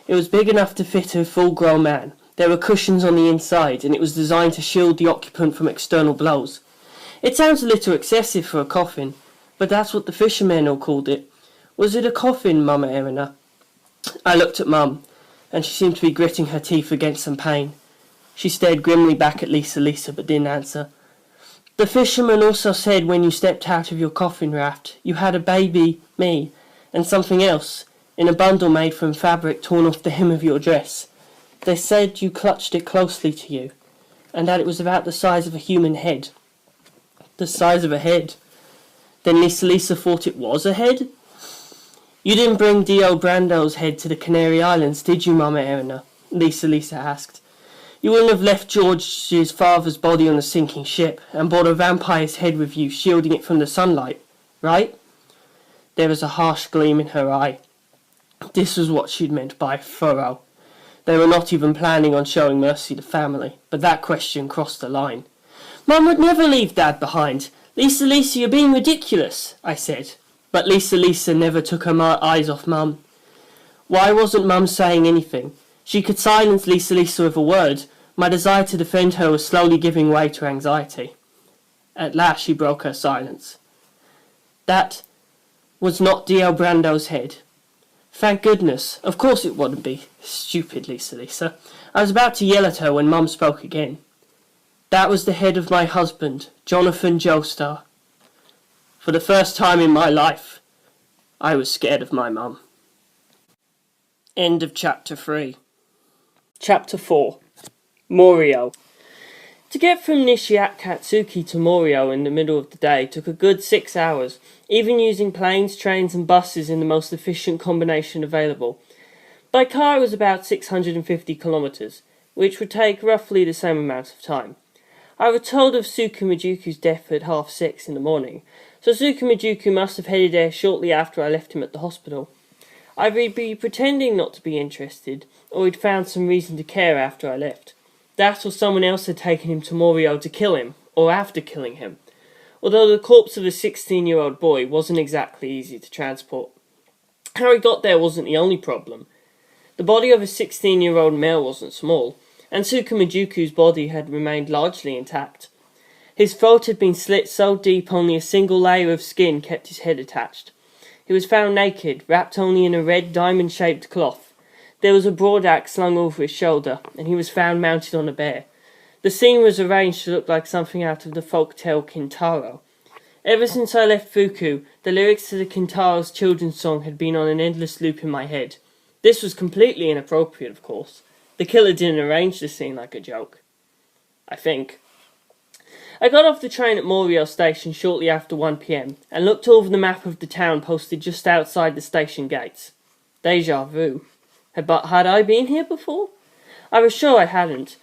It was big enough to fit a full-grown man. There were cushions on the inside, and it was designed to shield the occupant from external blows. It sounds a little excessive for a coffin, but that's what the fishermen all called it. Was it a coffin, Mama Erina? I looked at Mum, and she seemed to be gritting her teeth against some pain. She stared grimly back at Lisa but didn't answer. The fisherman also said when you stepped out of your coffin raft, you had a baby, me, and something else, in a bundle made from fabric torn off the hem of your dress. They said you clutched it closely to you, and that it was about the size of a human head. The size of a head? Then Lisa thought it was a head? You didn't bring Dio Brando's head to the Canary Islands, did you, Mama Erina? Lisa asked. You wouldn't have left George's father's body on a sinking ship and brought a vampire's head with you, shielding it from the sunlight, right? There was a harsh gleam in her eye. This was what she'd meant by thorough. They were not even planning on showing mercy to family, but that question crossed the line. Mum would never leave Dad behind. Lisa, you're being ridiculous, I said. But Lisa never took her eyes off Mum. Why wasn't Mum saying anything? She could silence Lisa with a word. My desire to defend her was slowly giving way to anxiety. At last she broke her silence. That was not Dio Brando's head. Thank goodness. Of course it wouldn't be. Stupid Lisa. I was about to yell at her when Mum spoke again. That was the head of my husband, Jorge Joestar. For the first time in my life, I was scared of my mum. End of Chapter 3. Chapter 4. Morioh. To get from Nishiakatsuki to Morioh in the middle of the day took a good 6 hours, even using planes, trains and buses in the most efficient combination available. By car it was about 650 kilometres, which would take roughly the same amount of time. I was told of Tsukumajuku's death at 6:30 in the morning, so Tsukumajuku must have headed there shortly after I left him at the hospital. I'd be pretending not to be interested, or he'd found some reason to care after I left. That or someone else had taken him to Morioh to kill him, or after killing him. Although the corpse of a 16-year-old boy wasn't exactly easy to transport. How he got there wasn't the only problem. The body of a 16-year-old male wasn't small, and Tsukumajuku's body had remained largely intact. His throat had been slit so deep only a single layer of skin kept his head attached. He was found naked, wrapped only in a red diamond-shaped cloth. There was a broad axe slung over his shoulder, and he was found mounted on a bear. The scene was arranged to look like something out of the folk-tale Kintaro. Ever since I left Fuku, the lyrics to the Kintaro's children's song had been on an endless loop in my head. This was completely inappropriate, of course. The killer didn't arrange the scene like a joke. I think. I got off the train at Morioh station shortly after 1 p.m. and looked over the map of the town posted just outside the station gates. Deja vu. Had I been here before? I was sure I hadn't.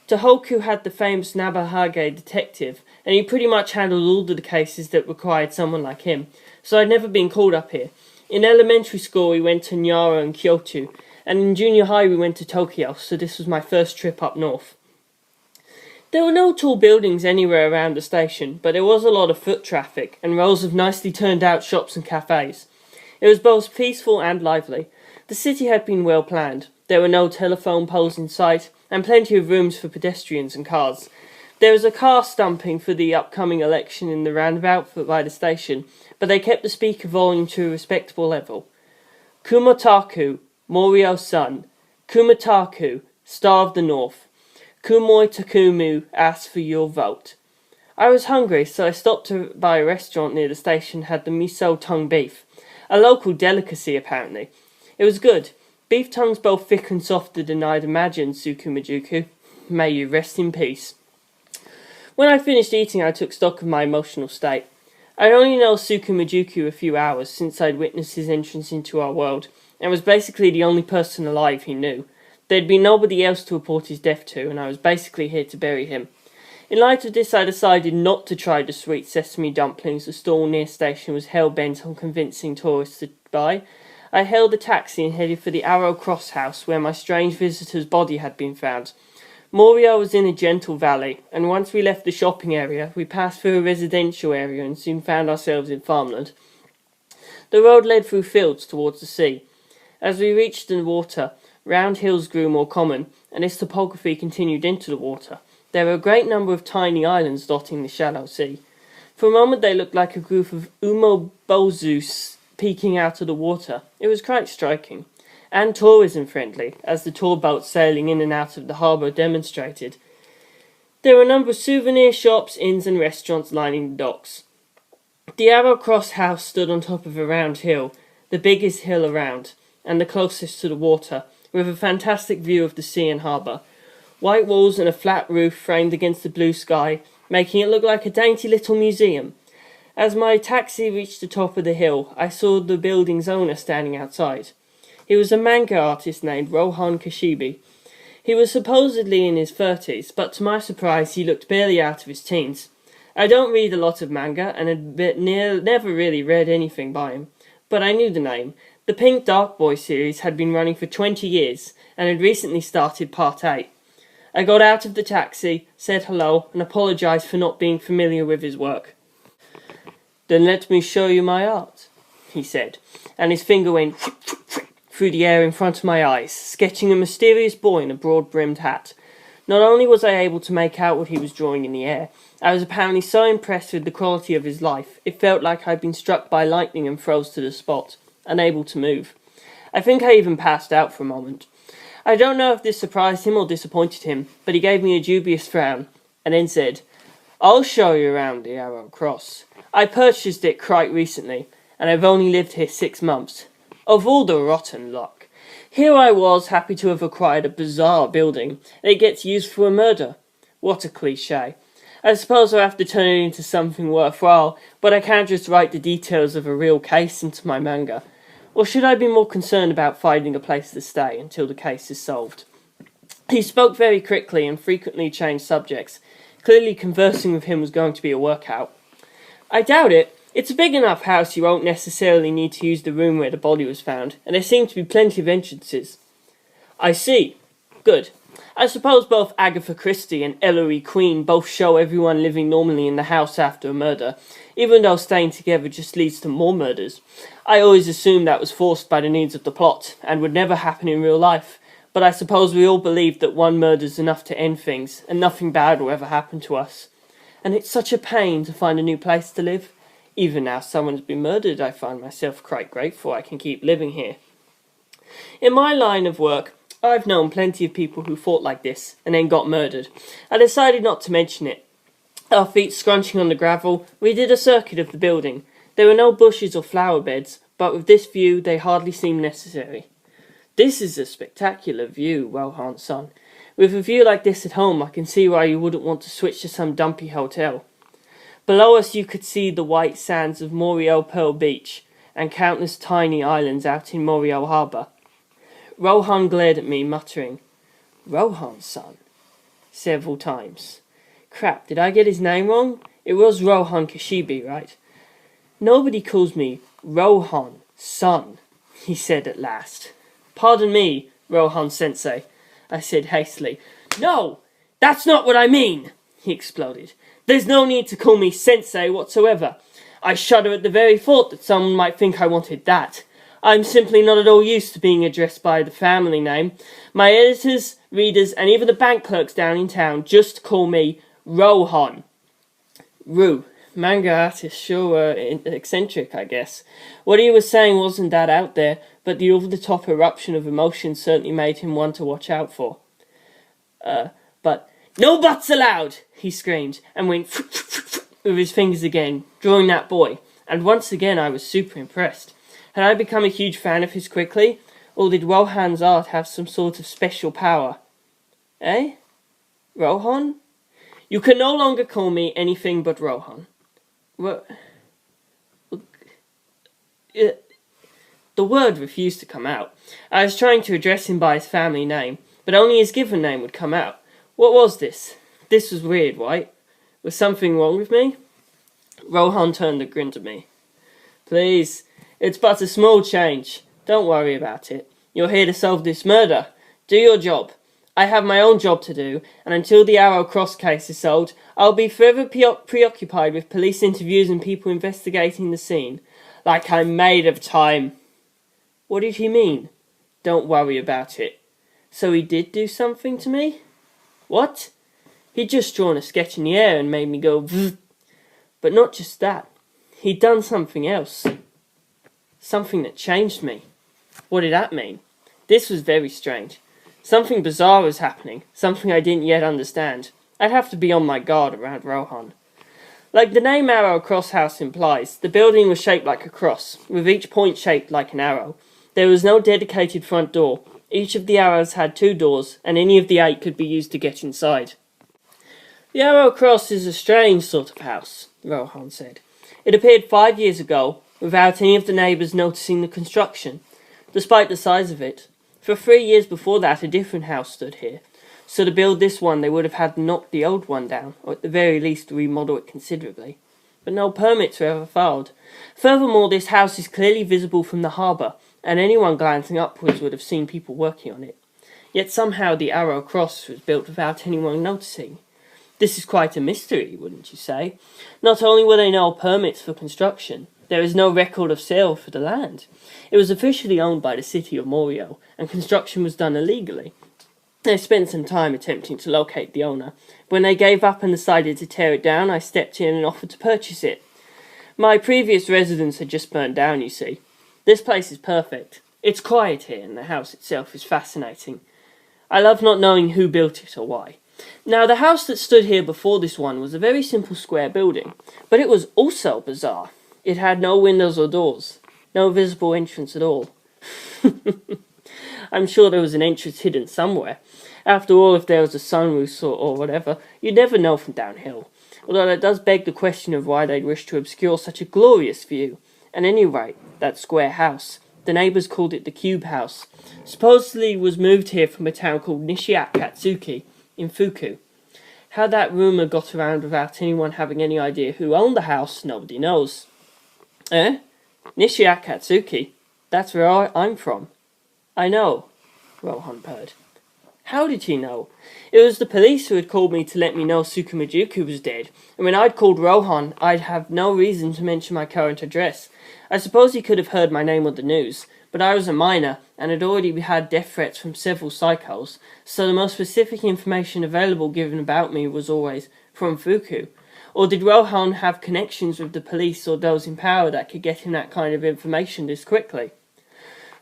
Tohoku had the famous Nabahage detective, and he pretty much handled all of the cases that required someone like him, so I'd never been called up here. In elementary school we went to Nara and Kyoto, and in junior high we went to Tokyo, so this was my first trip up north. There were no tall buildings anywhere around the station, but there was a lot of foot traffic, and rows of nicely turned out shops and cafes. It was both peaceful and lively. The city had been well planned. There were no telephone poles in sight, and plenty of rooms for pedestrians and cars. There was a car stumping for the upcoming election in the roundabout by the station, but they kept the speaker volume to a respectable level. Kumotaku, Morioh's son. Kumotaku, Star of the North. Kumoi Takumu asks for your vote. I was hungry, so I stopped by a restaurant near the station had the miso tongue beef. A local delicacy, apparently. It was good. Beef tongues both thick and softer than I'd imagined, Tsukumajuku. May you rest in peace. When I finished eating, I took stock of my emotional state. I'd only known Tsukumajuku a few hours since I'd witnessed his entrance into our world, and was basically the only person alive he knew. There'd been nobody else to report his death to, and I was basically here to bury him. In light of this, I decided not to try the sweet sesame dumplings the stall near station was hell-bent on convincing tourists to buy. I hailed a taxi and headed for the Arrow Cross house, where my strange visitor's body had been found. Morioh was in a gentle valley, and once we left the shopping area, we passed through a residential area and soon found ourselves in farmland. The road led through fields towards the sea. As we reached the water, Round hills grew more common, and its topography continued into the water. There were a great number of tiny islands dotting the shallow sea. For a moment they looked like a group of umobozus peeking out of the water. It was quite striking, and tourism-friendly, as the tour boats sailing in and out of the harbour demonstrated. There were a number of souvenir shops, inns and restaurants lining the docks. The Arrow Cross house stood on top of a round hill, the biggest hill around, and the closest to the water, with a fantastic view of the sea and harbour. White walls and a flat roof framed against the blue sky, making it look like a dainty little museum. As my taxi reached the top of the hill, I saw the building's owner standing outside. He was a manga artist named Rohan Kashibi. He was supposedly in his 30s, but to my surprise he looked barely out of his teens. I don't read a lot of manga, and had never really read anything by him, but I knew the name. The Pink Dark Boy series had been running for 20 years, and had recently started Part 8. I got out of the taxi, said hello, and apologised for not being familiar with his work. "Then let me show you my art," he said, and his finger went through the air in front of my eyes, sketching a mysterious boy in a broad-brimmed hat. Not only was I able to make out what he was drawing in the air, I was apparently so impressed with the quality of his life, it felt like I'd been struck by lightning and froze to the spot, unable to move. I think I even passed out for a moment. I don't know if this surprised him or disappointed him, but he gave me a dubious frown, and then said, "I'll show you around the Arrow Cross. I purchased it quite recently, and I've only lived here 6 months. Of all the rotten luck. Here I was, happy to have acquired a bizarre building, and it gets used for a murder. What a cliché. I suppose I'll have to turn it into something worthwhile, but I can't just write the details of a real case into my manga. Or should I be more concerned about finding a place to stay until the case is solved?" He spoke very quickly and frequently changed subjects. Clearly conversing with him was going to be a workout. "I doubt it. It's a big enough house you won't necessarily need to use the room where the body was found, and there seem to be plenty of entrances." "I see. Good. I suppose both Agatha Christie and Ellery Queen both show everyone living normally in the house after a murder, even though staying together just leads to more murders. I always assumed that was forced by the needs of the plot, and would never happen in real life, but I suppose we all believed that one murder's enough to end things, and nothing bad will ever happen to us. And it's such a pain to find a new place to live. Even now someone's been murdered, I find myself quite grateful I can keep living here. In my line of work, I've known plenty of people who fought like this, and then got murdered. I decided not to mention it. Our feet scrunching on the gravel, we did a circuit of the building. There were no bushes or flower beds, but with this view they hardly seemed necessary. "This is a spectacular view, Rohan-san. With a view like this at home, I can see why you wouldn't want to switch to some dumpy hotel." Below us you could see the white sands of Morioh Pearl Beach, and countless tiny islands out in Morioh Harbour. Rohan glared at me, muttering, "Rohan-san," several times. Crap, did I get his name wrong? It was Rohan Kashibi, right? "Nobody calls me Rohan-san," he said at last. "Pardon me, Rohan-sensei," I said hastily. "No, that's not what I mean," he exploded. "There's no need to call me sensei whatsoever. I shudder at the very thought that someone might think I wanted that. I'm simply not at all used to being addressed by the family name. My editors, readers, and even the bank clerks down in town just call me Rohan." Manga artists sure were eccentric, I guess. What he was saying wasn't that out there, but the over-the-top eruption of emotion certainly made him one to watch out for. But "No buts allowed!" he screamed, and went with his fingers again, drawing that boy, and once again I was super impressed. Had I become a huge fan of his quickly, or did Rohan's art have some sort of special power? Eh? Rohan? "You can no longer call me anything but Rohan." What? The word refused to come out. I was trying to address him by his family name, but only his given name would come out. What was this? This was weird, right? Was something wrong with me? Rohan turned and grinned at me. "Please, it's but a small change. Don't worry about it. You're here to solve this murder. Do your job. I have my own job to do, and until the Arrow Cross case is solved, I'll be forever preoccupied with police interviews and people investigating the scene. Like I'm made of time." What did he mean? "Don't worry about it." So he did do something to me? What? He'd just drawn a sketch in the air and made me go vzz. But not just that. He'd done something else. Something that changed me. What did that mean? This was very strange. Something bizarre was happening, something I didn't yet understand. I'd have to be on my guard around Rohan. Like the name Arrow Cross House implies, the building was shaped like a cross, with each point shaped like an arrow. There was no dedicated front door. Each of the arrows had 2 doors, and any of the 8 could be used to get inside. The Arrow Cross is a strange sort of house, Rohan said. It appeared 5 years ago, without any of the neighbours noticing the construction, despite the size of it. For 3 years before that, a different house stood here. So to build this one, they would have had to knock the old one down, or at the very least remodel it considerably. But no permits were ever filed. Furthermore, this house is clearly visible from the harbour, and anyone glancing upwards would have seen people working on it. Yet somehow the Arrow Cross was built without anyone noticing. This is quite a mystery, wouldn't you say? Not only were there no permits for construction, there is no record of sale for the land. It was officially owned by the city of Morioh, and construction was done illegally. They spent some time attempting to locate the owner. When they gave up and decided to tear it down, I stepped in and offered to purchase it. My previous residence had just burned down, you see. This place is perfect. It's quiet here, and the house itself is fascinating. I love not knowing who built it or why. Now, the house that stood here before this one was a very simple square building, but it was also bizarre. It had no windows or doors, no visible entrance at all. I'm sure there was an entrance hidden somewhere. After all, if there was a sunroof or whatever, you'd never know from downhill. Although that does beg the question of why they'd wish to obscure such a glorious view. At any rate, that square house, the neighbours called it the Cube House, supposedly was moved here from a town called Nishiakatsuki in Fuku. How that rumour got around without anyone having any idea who owned the house, nobody knows. Eh? Nishiakatsuki? That's where I'm from. I know, Rohan purred. How did he know? It was the police who had called me to let me know Sukumajuku was dead, and when I'd called Rohan, I'd have no reason to mention my current address. I suppose he could have heard my name on the news, but I was a minor, and had already had death threats from several psychos, so the most specific information available given about me was always from Fuku. Or did Rohan have connections with the police or those in power that could get him that kind of information this quickly?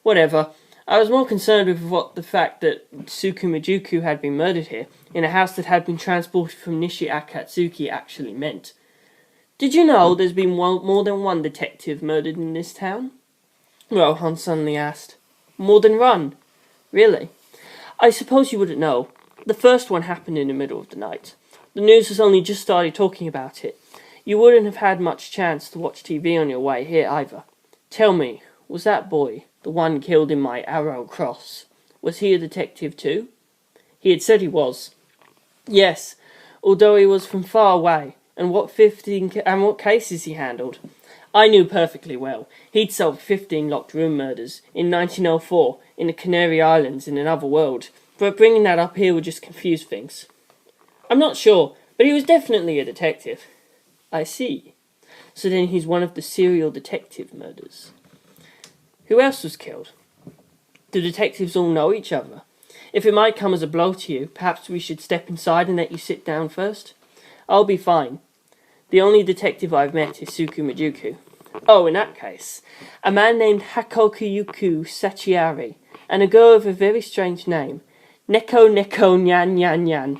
Whatever. I was more concerned with the fact that Sukumajuku had been murdered here, in a house that had been transported from Nishiakatsuki actually meant. Did you know there's been more than one detective murdered in this town? Rohan suddenly asked. More than one? Really? I suppose you wouldn't know. The first one happened in the middle of the night. The news has only just started talking about it. You wouldn't have had much chance to watch TV on your way here either. Tell me, was that boy, the one killed in my Arrow Cross, was he a detective too? He had said he was. Yes, although he was from far away, and what cases he handled. I knew perfectly well. He'd solved 15 locked room murders in 1904 in the Canary Islands in another world, but bringing that up here would just confuse things. I'm not sure, but he was definitely a detective. I see. So then he's one of the serial detective murders. Who else was killed? Do detectives all know each other? If it might come as a blow to you, perhaps we should step inside and let you sit down first? I'll be fine. The only detective I've met is Sukumajuku. Oh, in that case, a man named Hakokuyuku Sachiari, and a girl with a very strange name, Neko Nyan Nyan Nyan.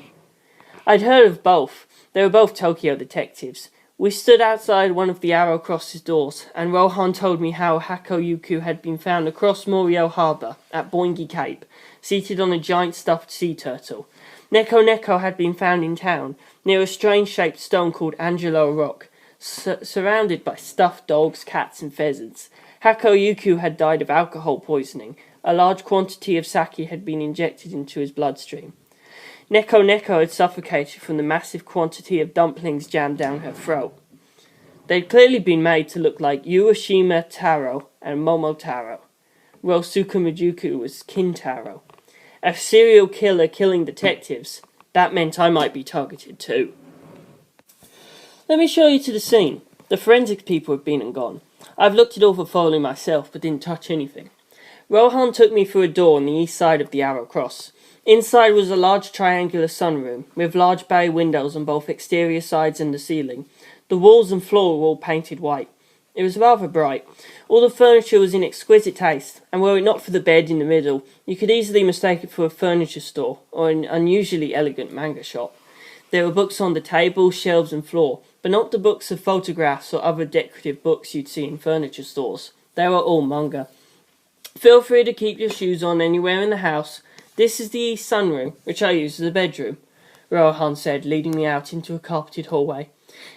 I'd heard of both. They were both Tokyo detectives. We stood outside one of the Arrow Cross's doors, and Rohan told me how Hakoyuku had been found across Morioh Harbour at Boingi Cape, seated on a giant stuffed sea turtle. Neko had been found in town, near a strange-shaped stone called Angelo Rock, surrounded by stuffed dogs, cats and pheasants. Hakoyuku had died of alcohol poisoning. A large quantity of sake had been injected into his bloodstream. Neko had suffocated from the massive quantity of dumplings jammed down her throat. They'd clearly been made to look like Ueshima Taro and Momo Taro, while Sukumajuku was Kintaro. A serial killer killing detectives. That meant I might be targeted too. Let me show you to the scene. The forensics people have been and gone. I've looked it over thoroughly myself, but didn't touch anything. Rohan took me through a door on the east side of the Arrow Cross. Inside was a large triangular sunroom, with large bay windows on both exterior sides and the ceiling. The walls and floor were all painted white. It was rather bright. All the furniture was in exquisite taste, and were it not for the bed in the middle, you could easily mistake it for a furniture store, or an unusually elegant manga shop. There were books on the table, shelves and floor, but not the books of photographs or other decorative books you'd see in furniture stores. They were all manga. Feel free to keep your shoes on anywhere in the house. This is the east sunroom, which I use as a bedroom, Rohan said, leading me out into a carpeted hallway.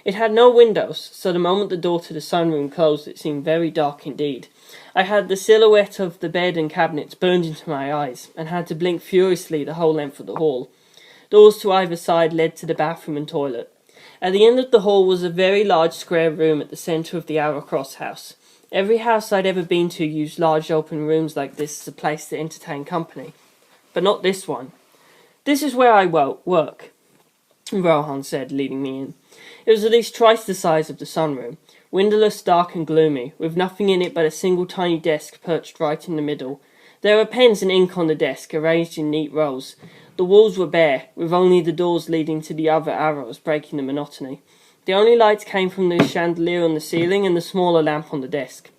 It had no windows, so the moment the door to the sunroom closed it seemed very dark indeed. I had the silhouette of the bed and cabinets burned into my eyes, and had to blink furiously the whole length of the hall. Doors to either side led to the bathroom and toilet. At the end of the hall was a very large square room at the centre of the Arrowcross house. Every house I'd ever been to used large open rooms like this as a place to entertain company. But not this one. This is where I work, Rohan said, leading me in. It was at least twice the size of the sunroom, windowless, dark and gloomy, with nothing in it but a single tiny desk perched right in the middle. There were pens and ink on the desk, arranged in neat rows. The walls were bare, with only the doors leading to the other arrows breaking the monotony. The only lights came from the chandelier on the ceiling and the smaller lamp on the desk.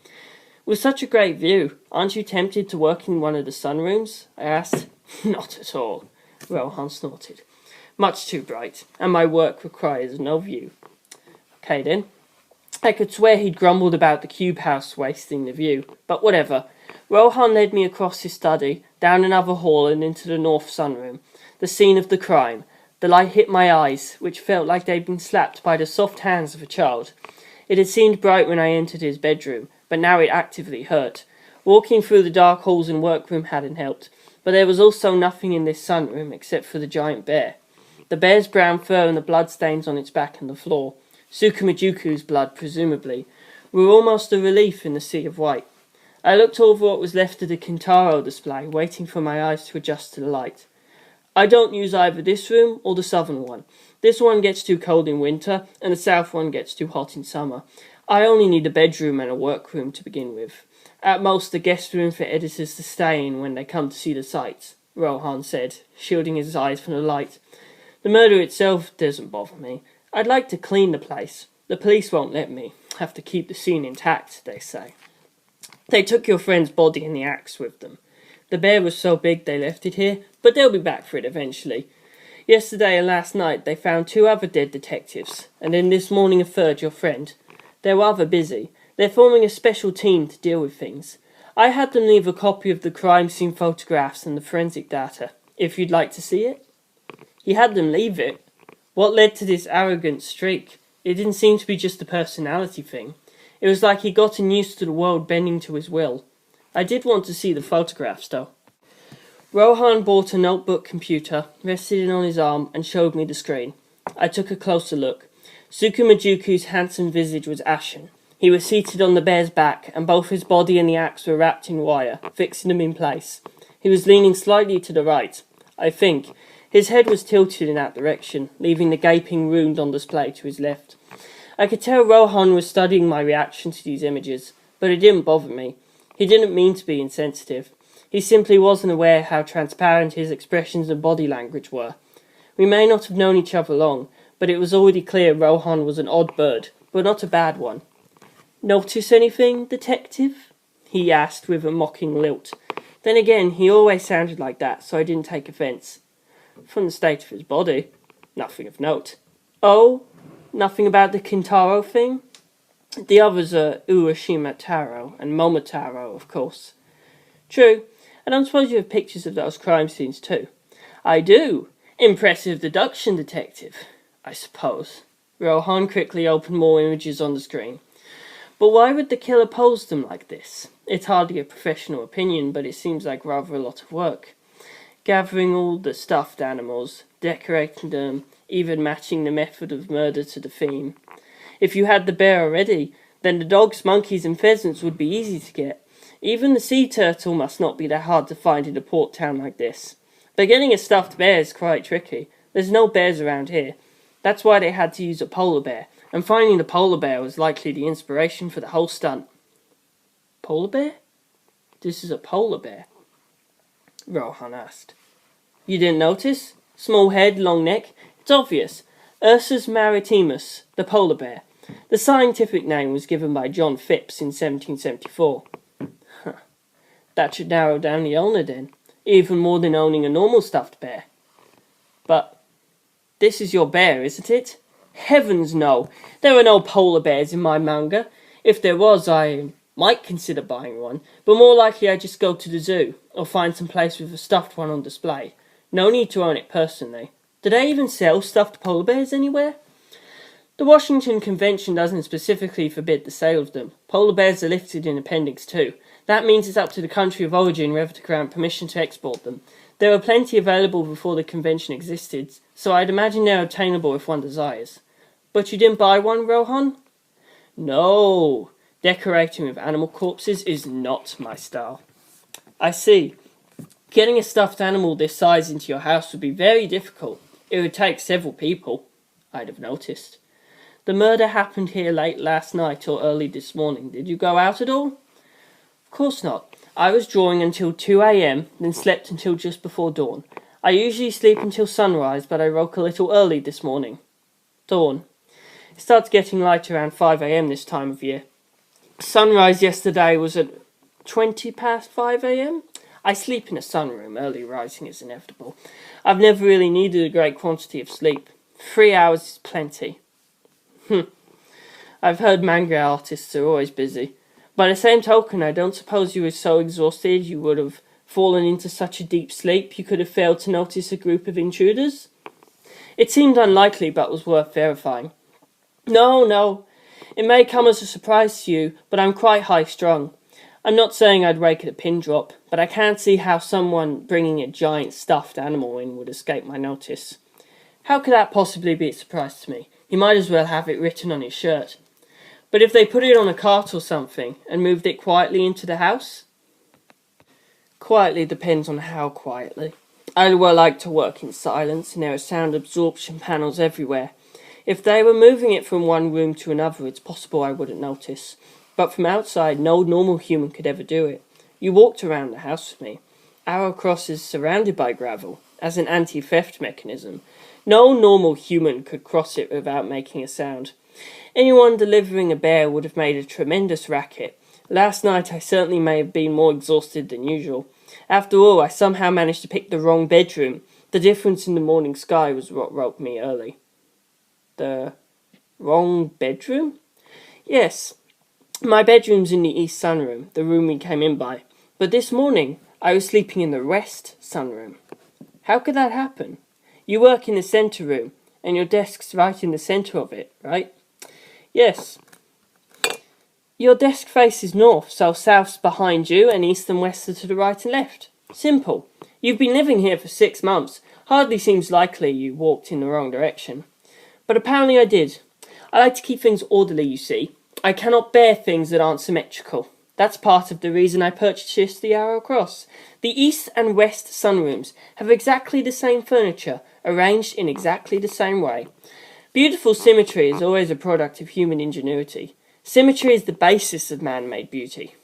With such a great view, aren't you tempted to work in one of the sunrooms? I asked. Not at all, Rohan snorted. Much too bright, and my work requires no view. Okay then. I could swear he'd grumbled about the cube house wasting the view, but whatever. Rohan led me across his study, down another hall and into the north sunroom, the scene of the crime. The light hit my eyes, which felt like they'd been slapped by the soft hands of a child. It had seemed bright when I entered his bedroom, but now it actively hurt. Walking through the dark halls and workroom hadn't helped, but there was also nothing in this sunroom except for the giant bear. The bear's brown fur and the bloodstains on its back and the floor, Tsukumajuku's blood presumably, were almost a relief in the sea of white. I looked over what was left of the Kintaro display, waiting for my eyes to adjust to the light. I don't use either this room or the southern one. This one gets too cold in winter, and the south one gets too hot in summer. I only need a bedroom and a workroom to begin with. At most, a guest room for editors to stay in when they come to see the sights, Rohan said, shielding his eyes from the light. The murder itself doesn't bother me. I'd like to clean the place. The police won't let me. Have to keep the scene intact, they say. They took your friend's body and the axe with them. The bear was so big they left it here, but they'll be back for it eventually. Yesterday and last night they found 2 other dead detectives, and then this morning a third, your friend. They're rather busy. They're forming a special team to deal with things. I had them leave a copy of the crime scene photographs and the forensic data, if you'd like to see it. He had them leave it. What led to this arrogant streak? It didn't seem to be just a personality thing. It was like he'd gotten used to the world bending to his will. I did want to see the photographs, though. Rohan bought a notebook computer, rested it on his arm, and showed me the screen. I took a closer look. Tsukumajuku's handsome visage was ashen. He was seated on the bear's back, and both his body and the axe were wrapped in wire, fixing him in place. He was leaning slightly to the right, I think. His head was tilted in that direction, leaving the gaping wound on display to his left. I could tell Rohan was studying my reaction to these images, but it didn't bother me. He didn't mean to be insensitive. He simply wasn't aware how transparent his expressions and body language were. We may not have known each other long, but it was already clear Rohan was an odd bird, but not a bad one. "Notice anything, detective?" he asked with a mocking lilt. Then again, he always sounded like that, so I didn't take offence. From the state of his body, nothing of note. Oh? Nothing about the Kintaro thing? The others are Ueshima Taro and Momotaro, of course. True, I don't suppose you have pictures of those crime scenes too. I do. Impressive deduction, detective. I suppose. Rohan quickly opened more images on the screen. But why would the killer pose them like this? It's hardly a professional opinion, but it seems like rather a lot of work. Gathering all the stuffed animals, decorating them, even matching the method of murder to the theme. If you had the bear already, then the dogs, monkeys and pheasants would be easy to get. Even the sea turtle must not be that hard to find in a port town like this. But getting a stuffed bear is quite tricky. There's no bears around here. That's why they had to use a polar bear, and finding the polar bear was likely the inspiration for the whole stunt. Polar bear? This is a polar bear? Rohan asked. You didn't notice? Small head, long neck. It's obvious. Ursus maritimus, the polar bear. The scientific name was given by John Phipps in 1774. Huh. That should narrow down the owner then, even more than owning a normal stuffed bear. But this is your bear, isn't it? Heavens no! There are no polar bears in my manga. If there was, I might consider buying one, but more likely I'd just go to the zoo, or find some place with a stuffed one on display. No need to own it personally. Do they even sell stuffed polar bears anywhere? The Washington Convention doesn't specifically forbid the sale of them. Polar bears are listed in Appendix 2. That means it's up to the country of origin whether to grant permission to export them. There were plenty available before the convention existed, so I'd imagine they're obtainable if one desires. But you didn't buy one, Rohan? No. Decorating with animal corpses is not my style. I see. Getting a stuffed animal this size into your house would be very difficult. It would take several people, I'd have noticed. The murder happened here late last night or early this morning. Did you go out at all? Of course not. I was drawing until 2 a.m, then slept until just before dawn. I usually sleep until sunrise, but I woke a little early this morning. Dawn. It starts getting light around 5 a.m. this time of year. Sunrise yesterday was at 20 past 5 a.m. I sleep in a sunroom. Early rising is inevitable. I've never really needed a great quantity of sleep. 3 hours is plenty. I've heard manga artists are always busy. By the same token, I don't suppose you were so exhausted you would have fallen into such a deep sleep you could have failed to notice a group of intruders? It seemed unlikely, but was worth verifying. No. It may come as a surprise to you, but I'm quite high-strung. I'm not saying I'd rake at a pin drop, but I can't see how someone bringing a giant stuffed animal in would escape my notice. How could that possibly be a surprise to me? He might as well have it written on his shirt. But if they put it on a cart or something, and moved it quietly into the house? Quietly depends on how quietly. I'd well like to work in silence, and there are sound absorption panels everywhere. If they were moving it from one room to another, it's possible I wouldn't notice. But from outside, no normal human could ever do it. You walked around the house with me. Our cross is surrounded by gravel, as an anti-theft mechanism. No normal human could cross it without making a sound. Anyone delivering a bear would have made a tremendous racket. Last night I certainly may have been more exhausted than usual. After all, I somehow managed to pick the wrong bedroom. The difference in the morning sky was what woke me early. The wrong bedroom? Yes. My bedroom's in the east sunroom, the room we came in by. But this morning, I was sleeping in the west sunroom. How could that happen? You work in the centre room, and your desk's right in the centre of it, right? Yes. Your desk faces north, so south's behind you, and east and west are to the right and left. Simple. You've been living here for 6 months. Hardly seems likely you walked in the wrong direction. But apparently I did. I like to keep things orderly, you see. I cannot bear things that aren't symmetrical. That's part of the reason I purchased the Arrow Cross. The east and west sunrooms have exactly the same furniture, arranged in exactly the same way. Beautiful symmetry is always a product of human ingenuity. Symmetry is the basis of man-made beauty.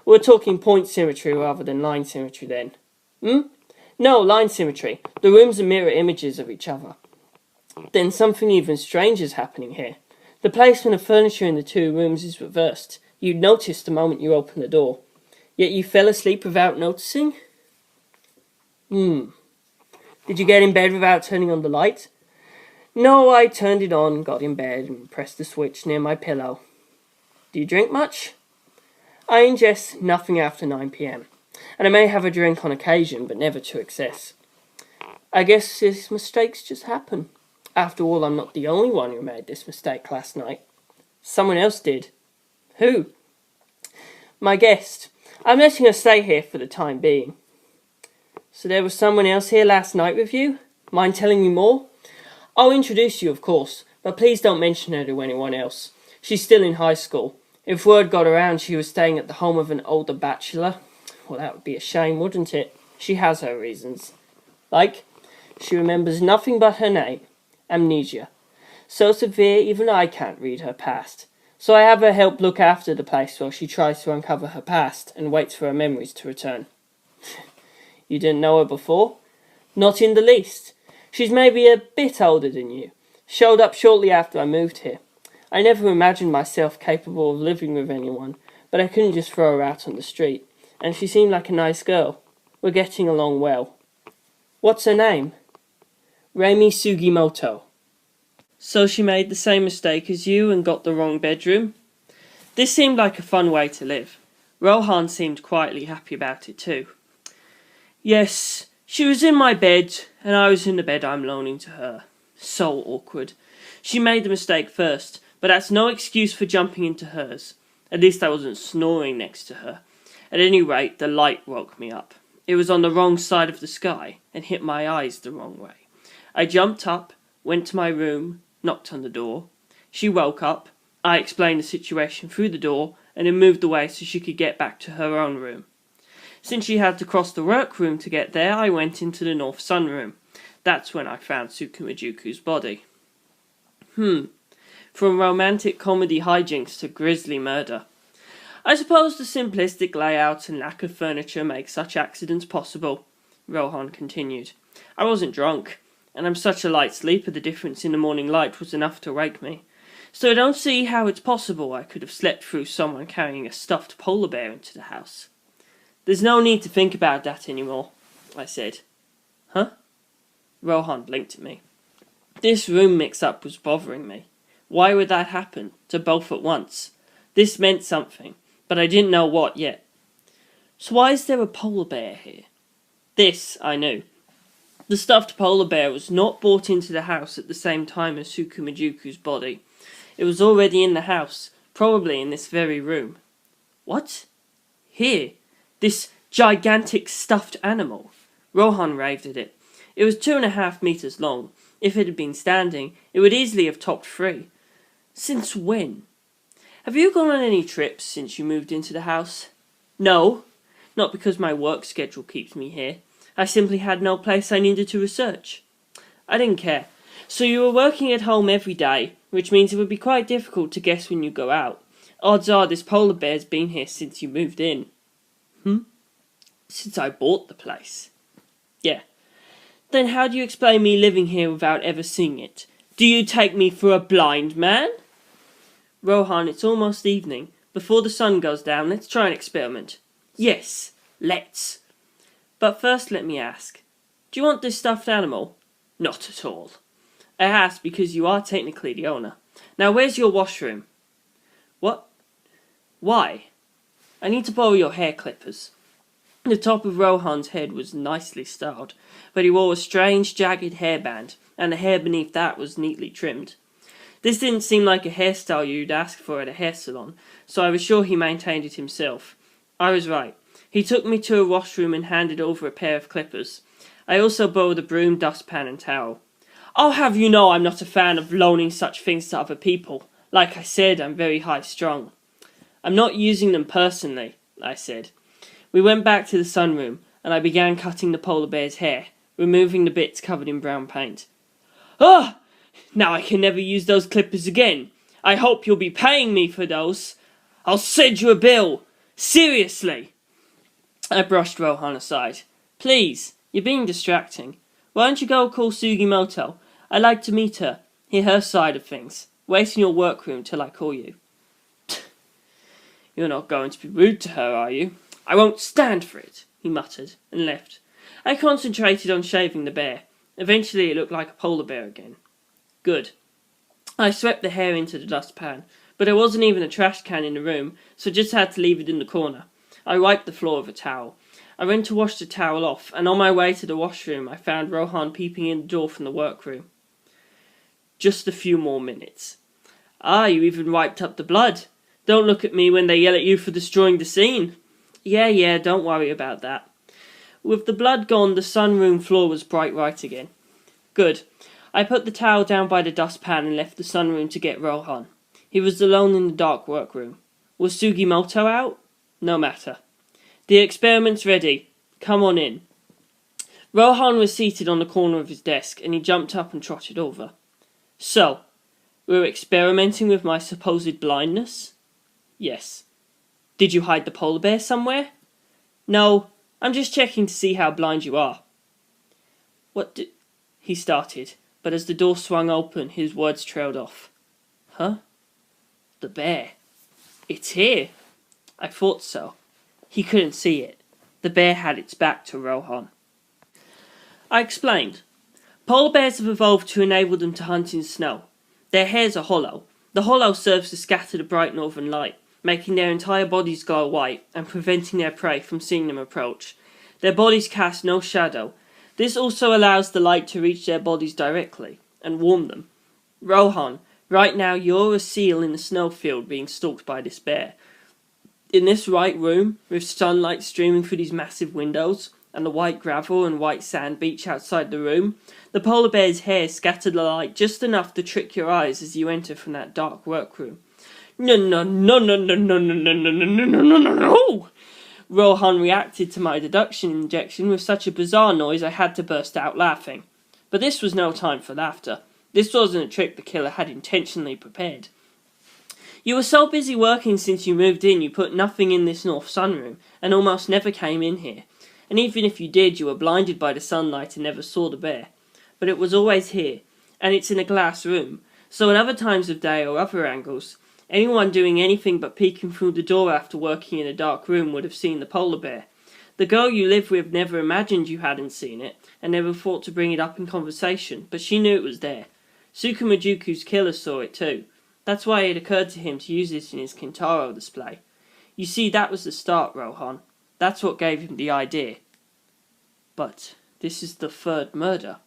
We're talking point symmetry rather than line symmetry then. No, line symmetry. The rooms are mirror images of each other. Then something even stranger is happening here. The placement of furniture in the two rooms is reversed. You'd notice the moment you open the door. Yet you fell asleep without noticing? Did you get in bed without turning on the light? No, I turned it on, got in bed, and pressed the switch near my pillow. Do you drink much? I ingest nothing after 9 p.m, and I may have a drink on occasion, but never to excess. I guess these mistakes just happen. After all, I'm not the only one who made this mistake last night. Someone else did. Who? My guest. I'm letting her stay here for the time being. So there was someone else here last night with you? Mind telling me more? I'll introduce you, of course, but please don't mention her to anyone else. She's still in high school. If word got around she was staying at the home of an older bachelor, well, that would be a shame, wouldn't it? She has her reasons. Like, she remembers nothing but her name. Amnesia. So severe even I can't read her past. So I have her help look after the place while she tries to uncover her past and waits for her memories to return. You didn't know her before? Not in the least. She's maybe a bit older than you. Showed up shortly after I moved here. I never imagined myself capable of living with anyone, but I couldn't just throw her out on the street, and she seemed like a nice girl. We're getting along well. What's her name? Reimi Sugimoto. So she made the same mistake as you and got the wrong bedroom? This seemed like a fun way to live. Rohan seemed quietly happy about it too. Yes, she was in my bed, and I was in the bed I'm loaning to her. So awkward. She made the mistake first, but that's no excuse for jumping into hers. At least I wasn't snoring next to her. At any rate, the light woke me up. It was on the wrong side of the sky, and hit my eyes the wrong way. I jumped up, went to my room, knocked on the door. She woke up. I explained the situation through the door, and then moved away so she could get back to her own room. Since she had to cross the workroom to get there, I went into the North Sunroom. That's when I found Tsukumajuku's body. From romantic comedy hijinks to grisly murder. I suppose the simplistic layout and lack of furniture make such accidents possible, Rohan continued. I wasn't drunk, and I'm such a light sleeper the difference in the morning light was enough to wake me. So I don't see how it's possible I could have slept through someone carrying a stuffed polar bear into the house. There's no need to think about that anymore, I said. Huh? Rohan blinked at me. This room mix-up was bothering me. Why would that happen, to both at once? This meant something, but I didn't know what yet. So why is there a polar bear here? This, I knew. The stuffed polar bear was not brought into the house at the same time as Tsukumajuku's body. It was already in the house, probably in this very room. What? Here? This gigantic stuffed animal? Rohan raved at it. It was 2.5 meters long. If it had been standing, it would easily have topped 3. Since when? Have you gone on any trips since you moved into the house? No. Not because my work schedule keeps me here. I simply had no place I needed to research. I didn't care. So you were working at home every day, which means it would be quite difficult to guess when you go out. Odds are this polar bear's been here since you moved in. Since I bought the place. Yeah. Then how do you explain me living here without ever seeing it? Do you take me for a blind man? Rohan, it's almost evening. Before the sun goes down, let's try an experiment. Yes, let's. But first let me ask. Do you want this stuffed animal? Not at all. I ask because you are technically the owner. Now where's your washroom? What? Why? I need to borrow your hair clippers. The top of Rohan's head was nicely styled, but he wore a strange jagged hairband, and the hair beneath that was neatly trimmed. This didn't seem like a hairstyle you'd ask for at a hair salon, so I was sure he maintained it himself. I was right. He took me to a washroom and handed over a pair of clippers. I also borrowed a broom, dustpan and towel. I'll have you know I'm not a fan of loaning such things to other people. Like I said, I'm very high-strung. I'm not using them personally, I said. We went back to the sunroom, and I began cutting the polar bear's hair, removing the bits covered in brown paint. Ah! Now I can never use those clippers again. I hope you'll be paying me for those. I'll send you a bill. Seriously. I brushed Rohan aside. Please, you're being distracting. Why don't you go call Sugimoto? I'd like to meet her, hear her side of things. Wait in your workroom till I call you. You're not going to be rude to her, are you? I won't stand for it, he muttered, and left. I concentrated on shaving the bear. Eventually it looked like a polar bear again. Good. I swept the hair into the dustpan, but there wasn't even a trash can in the room, so just had to leave it in the corner. I wiped the floor with a towel. I went to wash the towel off, and on my way to the washroom I found Rohan peeping in the door from the workroom. Just a few more minutes. Ah, you even wiped up the blood. Don't look at me when they yell at you for destroying the scene. Yeah, don't worry about that. With the blood gone, the sunroom floor was bright white again. Good. I put the towel down by the dustpan and left the sunroom to get Rohan. He was alone in the dark workroom. Was Sugimoto out? No matter. The experiment's ready. Come on in. Rohan was seated on the corner of his desk, and he jumped up and trotted over. So, we're experimenting with my supposed blindness? Yes. Did you hide the polar bear somewhere? No, I'm just checking to see how blind you are. What do... he started, but as the door swung open, his words trailed off. Huh? The bear. It's here. I thought so. He couldn't see it. The bear had its back to Rohan. I explained. Polar bears have evolved to enable them to hunt in snow. Their hairs are hollow. The hollow serves to scatter the bright northern light, making their entire bodies glow white and preventing their prey from seeing them approach. Their bodies cast no shadow. This also allows the light to reach their bodies directly and warm them. Rohan, right now you're a seal in the snowfield being stalked by this bear. In this right room, with sunlight streaming through these massive windows, and the white gravel and white sand beach outside the room, the polar bear's hair scattered the light just enough to trick your eyes as you enter from that dark workroom. No, no, no, no, no, no, no, no, no, no, no, no, no, no! Rohan reacted to my deduction injection with such a bizarre noise I had to burst out laughing. But this was no time for laughter. This wasn't a trick the killer had intentionally prepared. You were so busy working since you moved in you put nothing in this north sunroom, and almost never came in here. And even if you did, you were blinded by the sunlight and never saw the bear. But it was always here, and it's in a glass room, so at other times of day or other angles, anyone doing anything but peeking through the door after working in a dark room would have seen the polar bear. The girl you lived with never imagined you hadn't seen it, and never thought to bring it up in conversation, but she knew it was there. Supercuts' killer saw it too. That's why it occurred to him to use it in his Kintaro display. You see, that was the start, Rohan. That's what gave him the idea. But this is the third murder.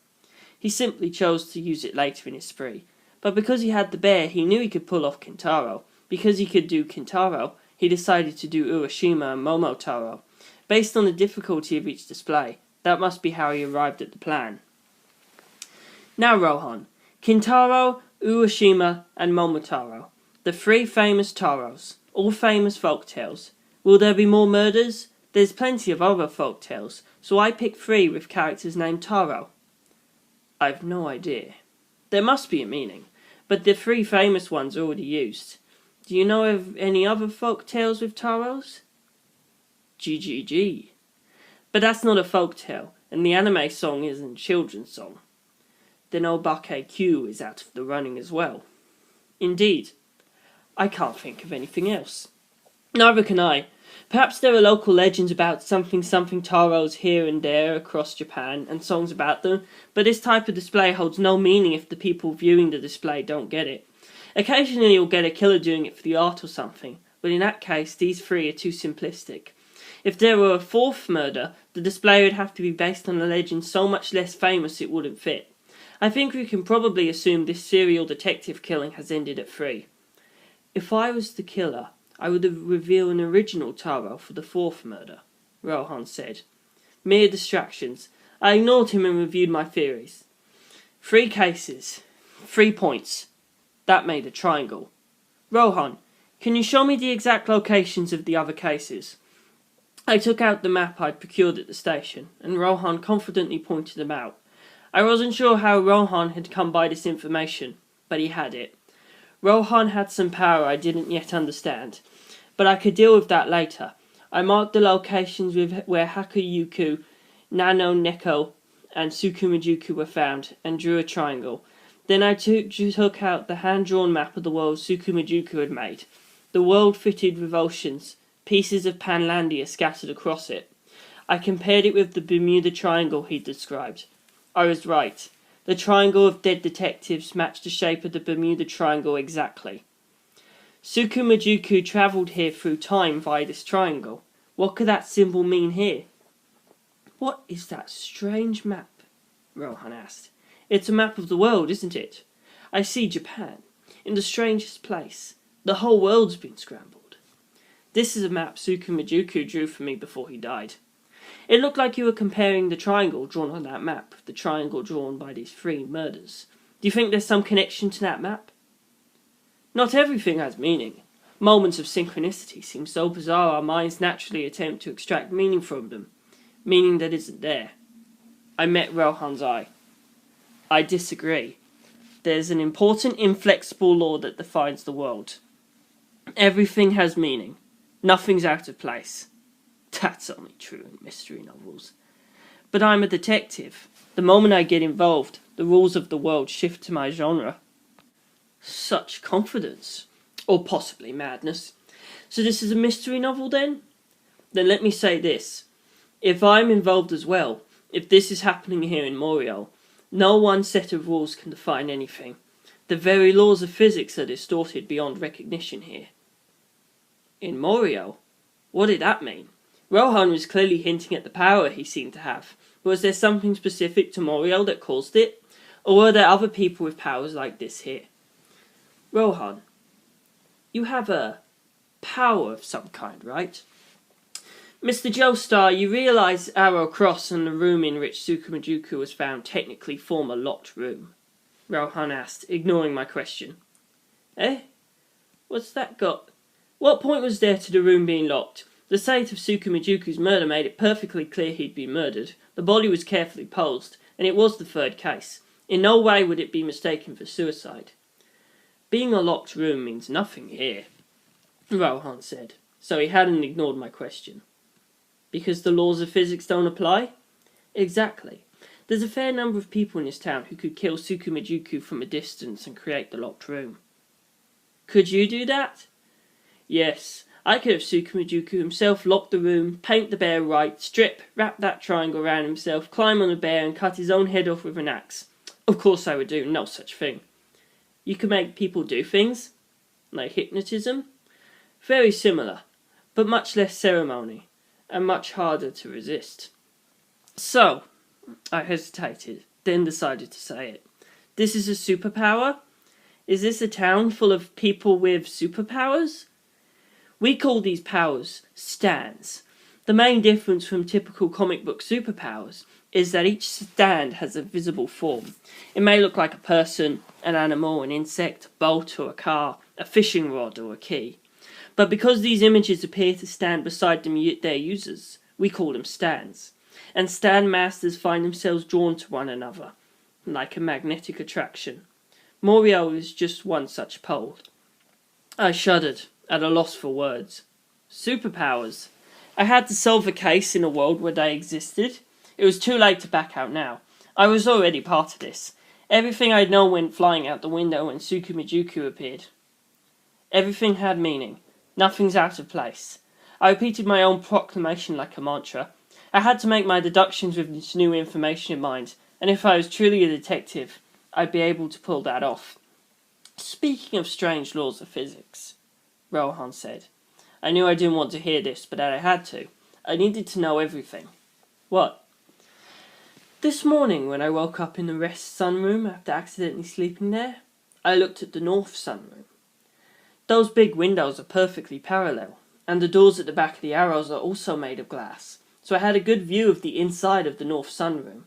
He simply chose to use it later in his spree. But because he had the bear, he knew he could pull off Kintaro. Because he could do Kintaro, he decided to do Urashima and Momotaro. Based on the difficulty of each display, that must be how he arrived at the plan. Now Rohan, Kintaro, Urashima and Momotaro. The three famous taros, all famous folk tales. Will there be more murders? There's plenty of other folk tales, so I picked 3 with characters named Taro. I've no idea. There must be a meaning, but the 3 famous ones are already used. Do you know of any other folk tales with taros? GGG. But that's not a folk tale, and the anime song isn't a children's song. Then Obake Q is out of the running as well. Indeed. I can't think of anything else. Neither can I. Perhaps there are local legends about something taros here and there across Japan, and songs about them, but this type of display holds no meaning if the people viewing the display don't get it. Occasionally you'll get a killer doing it for the art or something, but in that case these 3 are too simplistic. If there were a 4th murder, the display would have to be based on a legend so much less famous it wouldn't fit. I think we can probably assume this serial detective killing has ended at 3. If I was the killer, I would have revealed an original Taro for the 4th murder, Rohan said. Mere distractions. I ignored him and reviewed my theories. 3 cases. 3 points. That made a triangle. Rohan, can you show me the exact locations of the other cases? I took out the map I'd procured at the station, and Rohan confidently pointed them out. I wasn't sure how Rohan had come by this information, but he had it. Rohan had some power I didn't yet understand, but I could deal with that later. I marked the locations where Hakuyuku, Nano Neko, and Tsukumajuku were found, and drew a triangle. Then I took out the hand-drawn map of the world Tsukumajuku had made. The world fitted with oceans, pieces of Panlandia scattered across it. I compared it with the Bermuda Triangle he'd described. I was right. The triangle of dead detectives matched the shape of the Bermuda Triangle exactly. Tsukumajuku travelled here through time via this triangle. What could that symbol mean here? What is that strange map? Rohan asked. It's a map of the world, isn't it? I see Japan, in the strangest place. The whole world's been scrambled. This is a map Tsukumajuku drew for me before he died. It looked like you were comparing the triangle drawn on that map with the triangle drawn by these 3 murders. Do you think there's some connection to that map? Not everything has meaning. Moments of synchronicity seem so bizarre our minds naturally attempt to extract meaning from them. Meaning that isn't there. I met Rohan's eye. I disagree. There's an important inflexible law that defines the world. Everything has meaning. Nothing's out of place. That's only true in mystery novels. But I'm a detective. The moment I get involved, the rules of the world shift to my genre. Such confidence. Or possibly madness. So this is a mystery novel then? Then let me say this. If I'm involved as well, if this is happening here in Morioh, no one set of rules can define anything. The very laws of physics are distorted beyond recognition here. In Morioh? What did that mean? Rohan was clearly hinting at the power he seemed to have. Was there something specific to Morioh that caused it? Or were there other people with powers like this here? Rohan, you have a power of some kind, right? Mr. Joestar, you realise Arrow Cross and the room in which Tsukumajuku was found technically form a locked room? Rohan asked, ignoring my question. Eh? What's that got? What point was there to the room being locked? The state of Tsukumajuku's murder made it perfectly clear he'd been murdered. The body was carefully posed, and it was the third case. In no way would it be mistaken for suicide. Being a locked room means nothing here, Rohan said, so he hadn't ignored my question. Because the laws of physics don't apply? Exactly. There's a fair number of people in this town who could kill Tsukumajuku from a distance and create the locked room. Could you do that? Yes, I could have Tsukumajuku himself lock the room, paint the bear right, strip, wrap that triangle around himself, climb on the bear and cut his own head off with an axe. Of course I would do no such thing. You can make people do things, like hypnotism. Very similar, but much less ceremony, and much harder to resist. So, I hesitated, then decided to say it. This is a superpower? Is this a town full of people with superpowers? We call these powers stands. The main difference from typical comic book superpowers is that each stand has a visible form. It may look like a person, an animal, an insect, a boat or a car, a fishing rod or a key. But because these images appear to stand beside their users, we call them stands. And stand masters find themselves drawn to one another, like a magnetic attraction. Morioh is just one such pole. I shuddered, at a loss for words. Superpowers. I had to solve a case in a world where they existed. It was too late to back out now. I was already part of this. Everything I'd known went flying out the window when Tsukumajuku appeared. Everything had meaning. Nothing's out of place. I repeated my own proclamation like a mantra. I had to make my deductions with this new information in mind, and if I was truly a detective, I'd be able to pull that off. Speaking of strange laws of physics, Rohan said. I knew I didn't want to hear this, but I had to. I needed to know everything. What? This morning, when I woke up in the rest sunroom after accidentally sleeping there, I looked at the north sunroom. Those big windows are perfectly parallel, and the doors at the back of the arrows are also made of glass, so I had a good view of the inside of the north sunroom.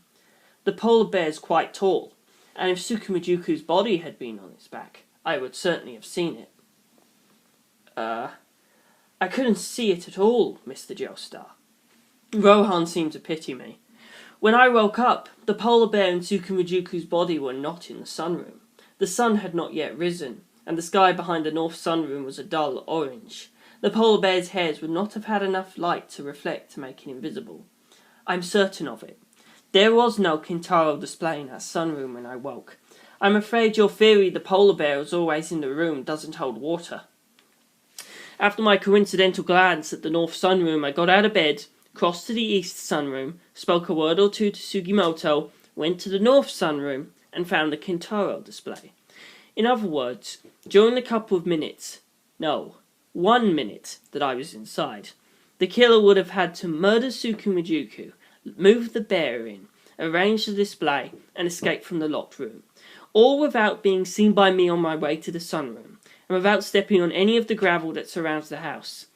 The polar bear is quite tall, and if Tsukumajuku's body had been on its back, I would certainly have seen it. I couldn't see it at all, Mr. Joestar. Rohan seemed to pity me. When I woke up, the polar bear and Tsukumajuku's body were not in the sunroom. The sun had not yet risen, and the sky behind the north sunroom was a dull orange. The polar bear's hairs would not have had enough light to reflect to make it invisible. I'm certain of it. There was no Kintaro display in that sunroom when I woke. I'm afraid your theory the polar bear was always in the room doesn't hold water. After my coincidental glance at the north sunroom, I got out of bed, crossed to the east sunroom, spoke a word or two to Sugimoto, went to the north sunroom, and found the Kintaro display. In other words, during the couple of minutes, no, 1 minute that I was inside, the killer would have had to murder Tsukumajuku, move the bear in, arrange the display, and escape from the locked room, all without being seen by me on my way to the sunroom, and without stepping on any of the gravel that surrounds the house.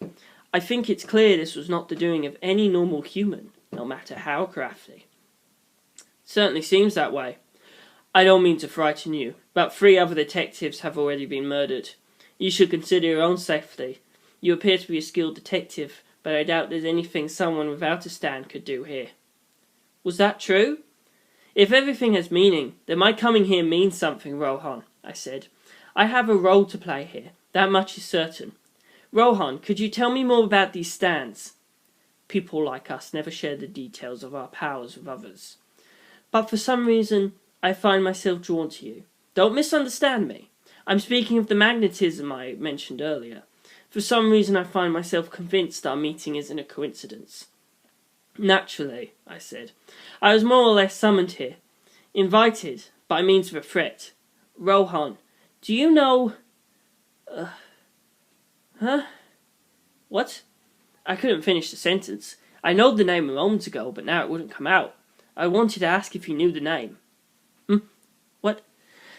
I think it's clear this was not the doing of any normal human, no matter how crafty. Certainly seems that way. I don't mean to frighten you, but 3 other detectives have already been murdered. You should consider your own safety. You appear to be a skilled detective, but I doubt there's anything someone without a stand could do here. Was that true? If everything has meaning, then my coming here means something, Rohan, I said. I have a role to play here, that much is certain. Rohan, could you tell me more about these stands? People like us never share the details of our powers with others. But for some reason, I find myself drawn to you. Don't misunderstand me. I'm speaking of the magnetism I mentioned earlier. For some reason, I find myself convinced our meeting isn't a coincidence. Naturally, I said. I was more or less summoned here. Invited, by means of a threat. Rohan, do you know... Huh? What? I couldn't finish the sentence. I know the name a moment ago, but now it wouldn't come out. I wanted to ask if you knew the name. What?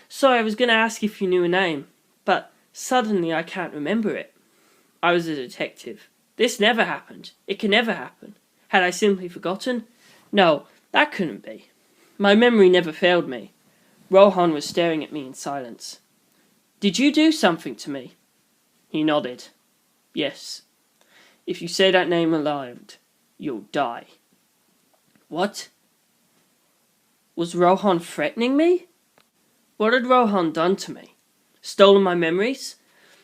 Sorry, I was going to ask if you knew a name, but suddenly I can't remember it. I was a detective. This never happened. It can never happen. Had I simply forgotten? No, that couldn't be. My memory never failed me. Rohan was staring at me in silence. Did you do something to me? He nodded. Yes. If you say that name aloud, you'll die. What? Was Rohan threatening me? What had Rohan done to me? Stolen my memories?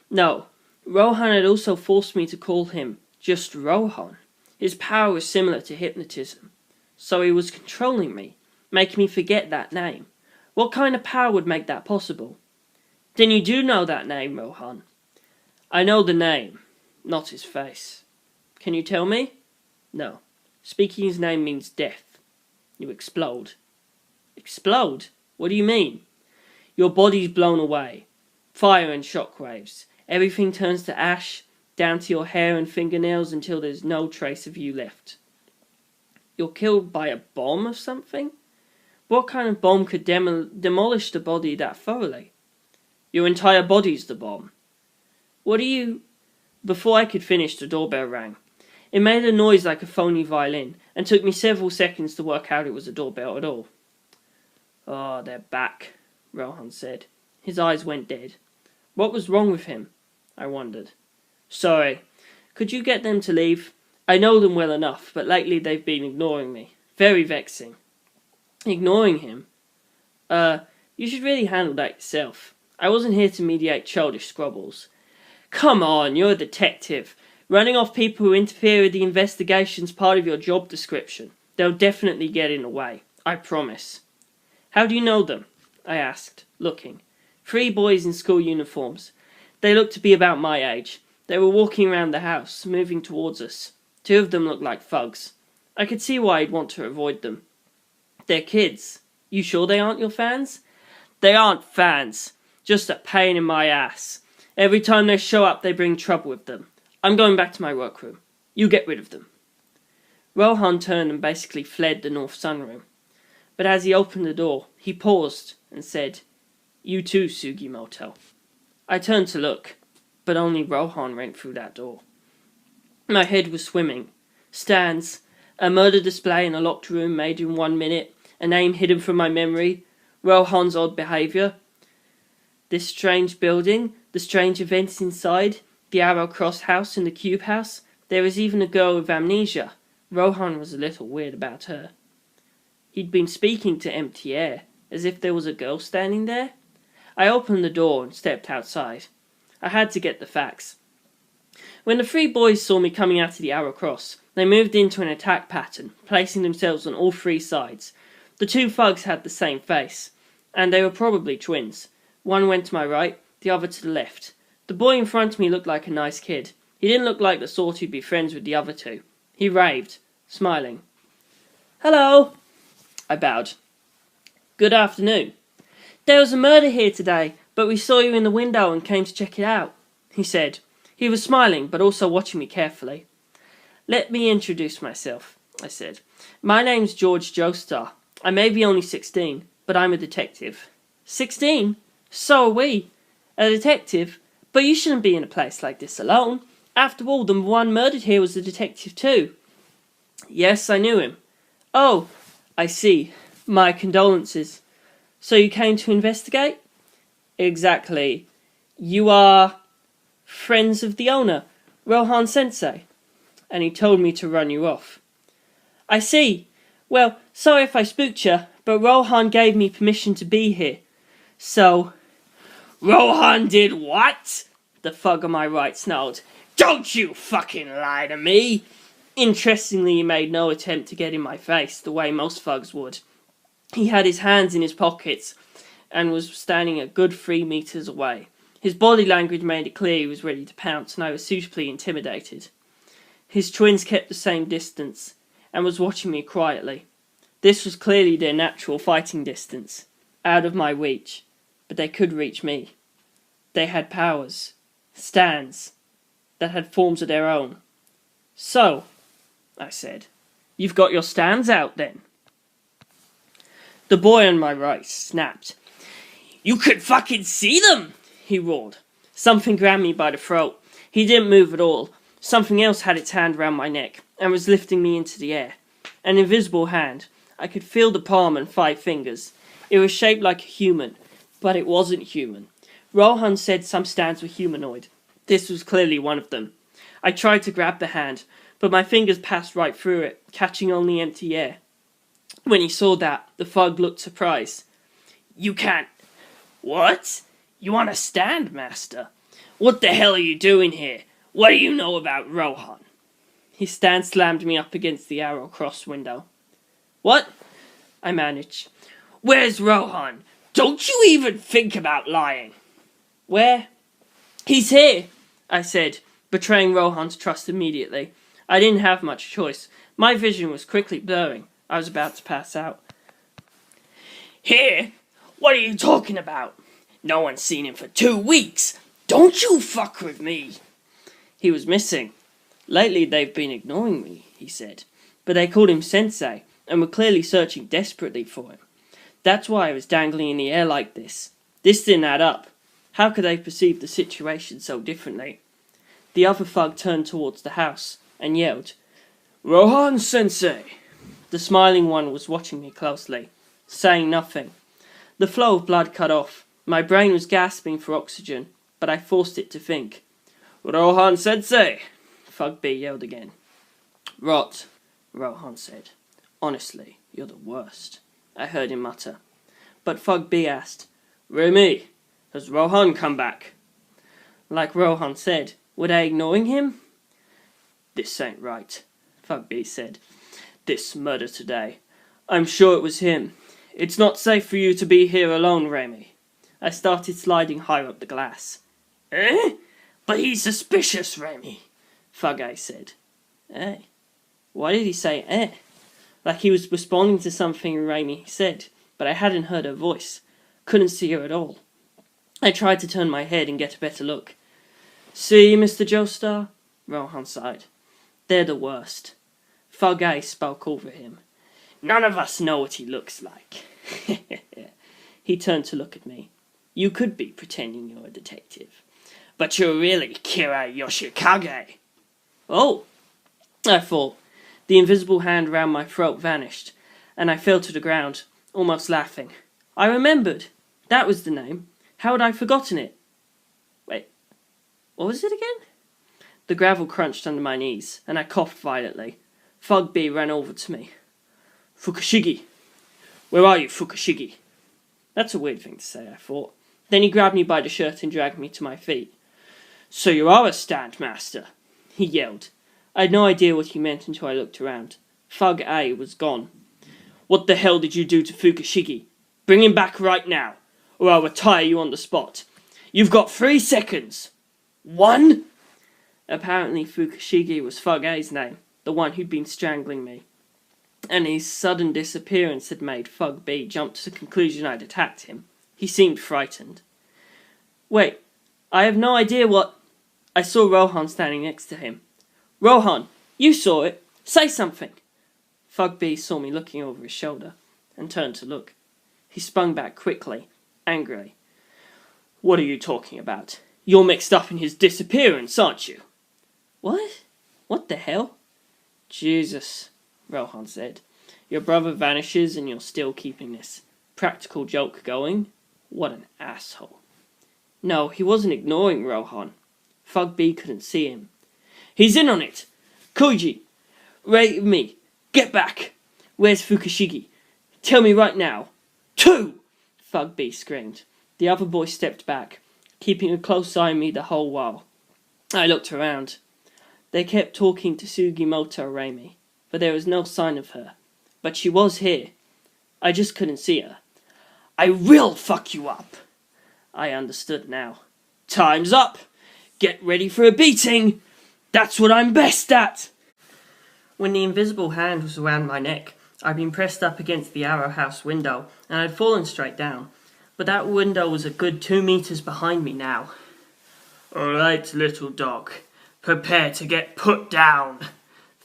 No. Rohan had also forced me to call him just Rohan. His power was similar to hypnotism. So he was controlling me, making me forget that name. What kind of power would make that possible? Then you do know that name, Rohan. I know the name, not his face. Can you tell me? No. Speaking his name means death. You explode. Explode? What do you mean? Your body's blown away. Fire and shockwaves. Everything turns to ash, down to your hair and fingernails until there's no trace of you left. You're killed by a bomb or something? What kind of bomb could demolish the body that thoroughly? Your entire body's the bomb. What do you... Before I could finish, the doorbell rang. It made a noise like a phony violin, and took me several seconds to work out it was a doorbell at all. Oh, they're back, Rohan said. His eyes went dead. What was wrong with him? I wondered. Sorry. Could you get them to leave? I know them well enough, but lately they've been ignoring me. Very vexing. Ignoring him? You should really handle that yourself. I wasn't here to mediate childish squabbles. Come on, you're a detective. Running off people who interfere with the investigation's part of your job description. They'll definitely get in the way. I promise. How do you know them? I asked, looking. 3 boys in school uniforms. They looked to be about my age. They were walking around the house, moving towards us. 2 of them looked like thugs. I could see why I'd want to avoid them. They're kids. You sure they aren't your fans? They aren't fans. Just a pain in my ass. Every time they show up, they bring trouble with them. I'm going back to my workroom. You get rid of them. Rohan turned and basically fled the north sunroom. But as he opened the door, he paused and said, You too, Sugimoto. I turned to look, but only Rohan went through that door. My head was swimming. Stands, a murder display in a locked room made in 1 minute, a name hidden from my memory, Rohan's odd behaviour. This strange building, the strange events inside, the Arrow Cross house and the Cube house. There was even a girl with amnesia. Rohan was a little weird about her. He'd been speaking to empty air, as if there was a girl standing there. I opened the door and stepped outside. I had to get the facts. When the 3 boys saw me coming out of the Arrow Cross, they moved into an attack pattern, placing themselves on all 3 sides. The 2 thugs had the same face, and they were probably twins. One went to my right, the other to the left. The boy in front of me looked like a nice kid. He didn't look like the sort who'd be friends with the other 2. He raved, smiling. Hello! I bowed. Good afternoon. There was a murder here today, but we saw you in the window and came to check it out, he said. He was smiling, but also watching me carefully. Let me introduce myself, I said. My name's Jorge Joestar. I may be only 16, but I'm a detective. 16? So are we. A detective? But you shouldn't be in a place like this alone. After all, the one murdered here was a detective too. Yes, I knew him. Oh, I see. My condolences. So you came to investigate? Exactly. You are friends of the owner, Rohan Sensei. And he told me to run you off. I see. Well, sorry if I spooked you, but Rohan gave me permission to be here. So... Rohan did what? The thug on my right snarled. Don't you fucking lie to me! Interestingly, he made no attempt to get in my face the way most thugs would. He had his hands in his pockets and was standing a good 3 meters away. His body language made it clear he was ready to pounce, and I was suitably intimidated. His twins kept the same distance and was watching me quietly. This was clearly their natural fighting distance, out of my reach, but they could reach me. They had powers, stands, that had forms of their own. "So," I said, "you've got your stands out then?" The boy on my right snapped. "You could fucking see them!" he roared. Something grabbed me by the throat. He didn't move at all. Something else had its hand round my neck and was lifting me into the air. An invisible hand. I could feel the palm and 5 fingers. It was shaped like a human, but it wasn't human. Rohan said some stands were humanoid. This was clearly one of them. I tried to grab the hand, but my fingers passed right through it, catching only empty air. When he saw that, the thug looked surprised. "You can't... What? You want a stand, master? What the hell are you doing here? What do you know about Rohan?" His stand slammed me up against the arrow cross window. "What?" I managed. "Where's Rohan? Don't you even think about lying." "Where?" "He's here," I said, betraying Rohan's trust immediately. I didn't have much choice. My vision was quickly blurring. I was about to pass out. "Here? What are you talking about? No one's seen him for 2 weeks. Don't you fuck with me." "He was missing. Lately they've been ignoring me," he said. "But they called him Sensei and were clearly searching desperately for him. That's why I was dangling in the air like this. This didn't add up. How could they perceive the situation so differently?" The other thug turned towards the house and yelled, "Rohan Sensei!" The smiling one was watching me closely, saying nothing. The flow of blood cut off. My brain was gasping for oxygen, but I forced it to think. "Rohan Sensei!" Thug B yelled again. "Rot," Rohan said. "Honestly, you're the worst," I heard him mutter. But Thug B asked, "Remy, has Rohan come back?" Like Rohan said, were they ignoring him? "This ain't right," Thug B said. "This murder today. I'm sure it was him. It's not safe for you to be here alone, Remy." I started sliding higher up the glass. "Eh? But he's suspicious, Remy," Thug A said. "Eh? Why did he say eh?" Like he was responding to something Remy said, but I hadn't heard her voice. Couldn't see her at all. I tried to turn my head and get a better look. "See, Mr. Joestar?" Rohan sighed. "They're the worst." Thug A spoke over him. "None of us know what he looks like." He turned to look at me. "You could be pretending you're a detective, but you're really Kira Yoshikage." "Oh," I thought. The invisible hand round my throat vanished, and I fell to the ground, almost laughing. I remembered. That was the name. How had I forgotten it? Wait, what was it again? The gravel crunched under my knees, and I coughed violently. Thug B ran over to me. "Fukushigi. Where are you, Fukushigi?" That's a weird thing to say, I thought. Then he grabbed me by the shirt and dragged me to my feet. "So you are a stand master," he yelled. I had no idea what he meant until I looked around. Thug A was gone. "What the hell did you do to Fukushigi? Bring him back right now, or I'll retire you on the spot. You've got 3 seconds. 1? Apparently Fukushigi was Thug A's name, the one who'd been strangling me. And his sudden disappearance had made Thug B jump to the conclusion I'd attacked him. He seemed frightened. "Wait, I have no idea what..." I saw Rohan standing next to him. "Rohan, you saw it. Say something." Thug B saw me looking over his shoulder and turned to look. He sprung back quickly, angrily. "What are you talking about? You're mixed up in his disappearance, aren't you?" "What? What the hell?" "Jesus," Rohan said. "Your brother vanishes and you're still keeping this practical joke going? What an asshole." No, he wasn't ignoring Rohan. Thug B couldn't see him. "He's in on it! Koji! Me! Get back! Where's Fukushigi? Tell me right now! 2! Thug B screamed. The other boy stepped back, keeping a close eye on me the whole while. I looked around. They kept talking to Sugimoto Arami, but there was no sign of her. But she was here. I just couldn't see her. I will fuck you up! I understood now. Time's up! Get ready for a beating! That's what I'm best at! When the invisible hand was around my neck, I'd been pressed up against the Arrow House window, and I'd fallen straight down. But that window was a good 2 meters behind me now. All right, little dog. Prepare to get put down,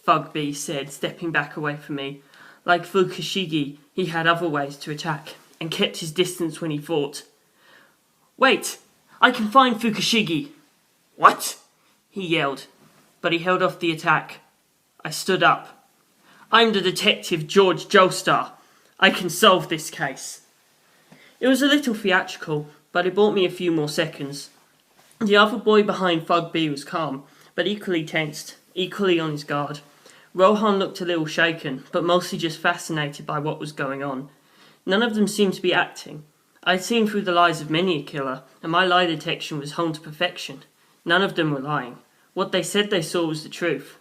Fugby said, stepping back away from me. Like Fukushigi, he had other ways to attack, and kept his distance when he fought. Wait! I can find Fukushigi! What? He yelled, but he held off the attack. I stood up. I'm the detective Jorge Joestar. I can solve this case. It was a little theatrical, but it bought me a few more seconds. The other boy behind Fugby was calm, but equally tensed, equally on his guard. Rohan looked a little shaken, but mostly just fascinated by what was going on. None of them seemed to be acting. I'd seen through the lies of many a killer, and my lie detection was honed to perfection. None of them were lying. What they said they saw was the truth.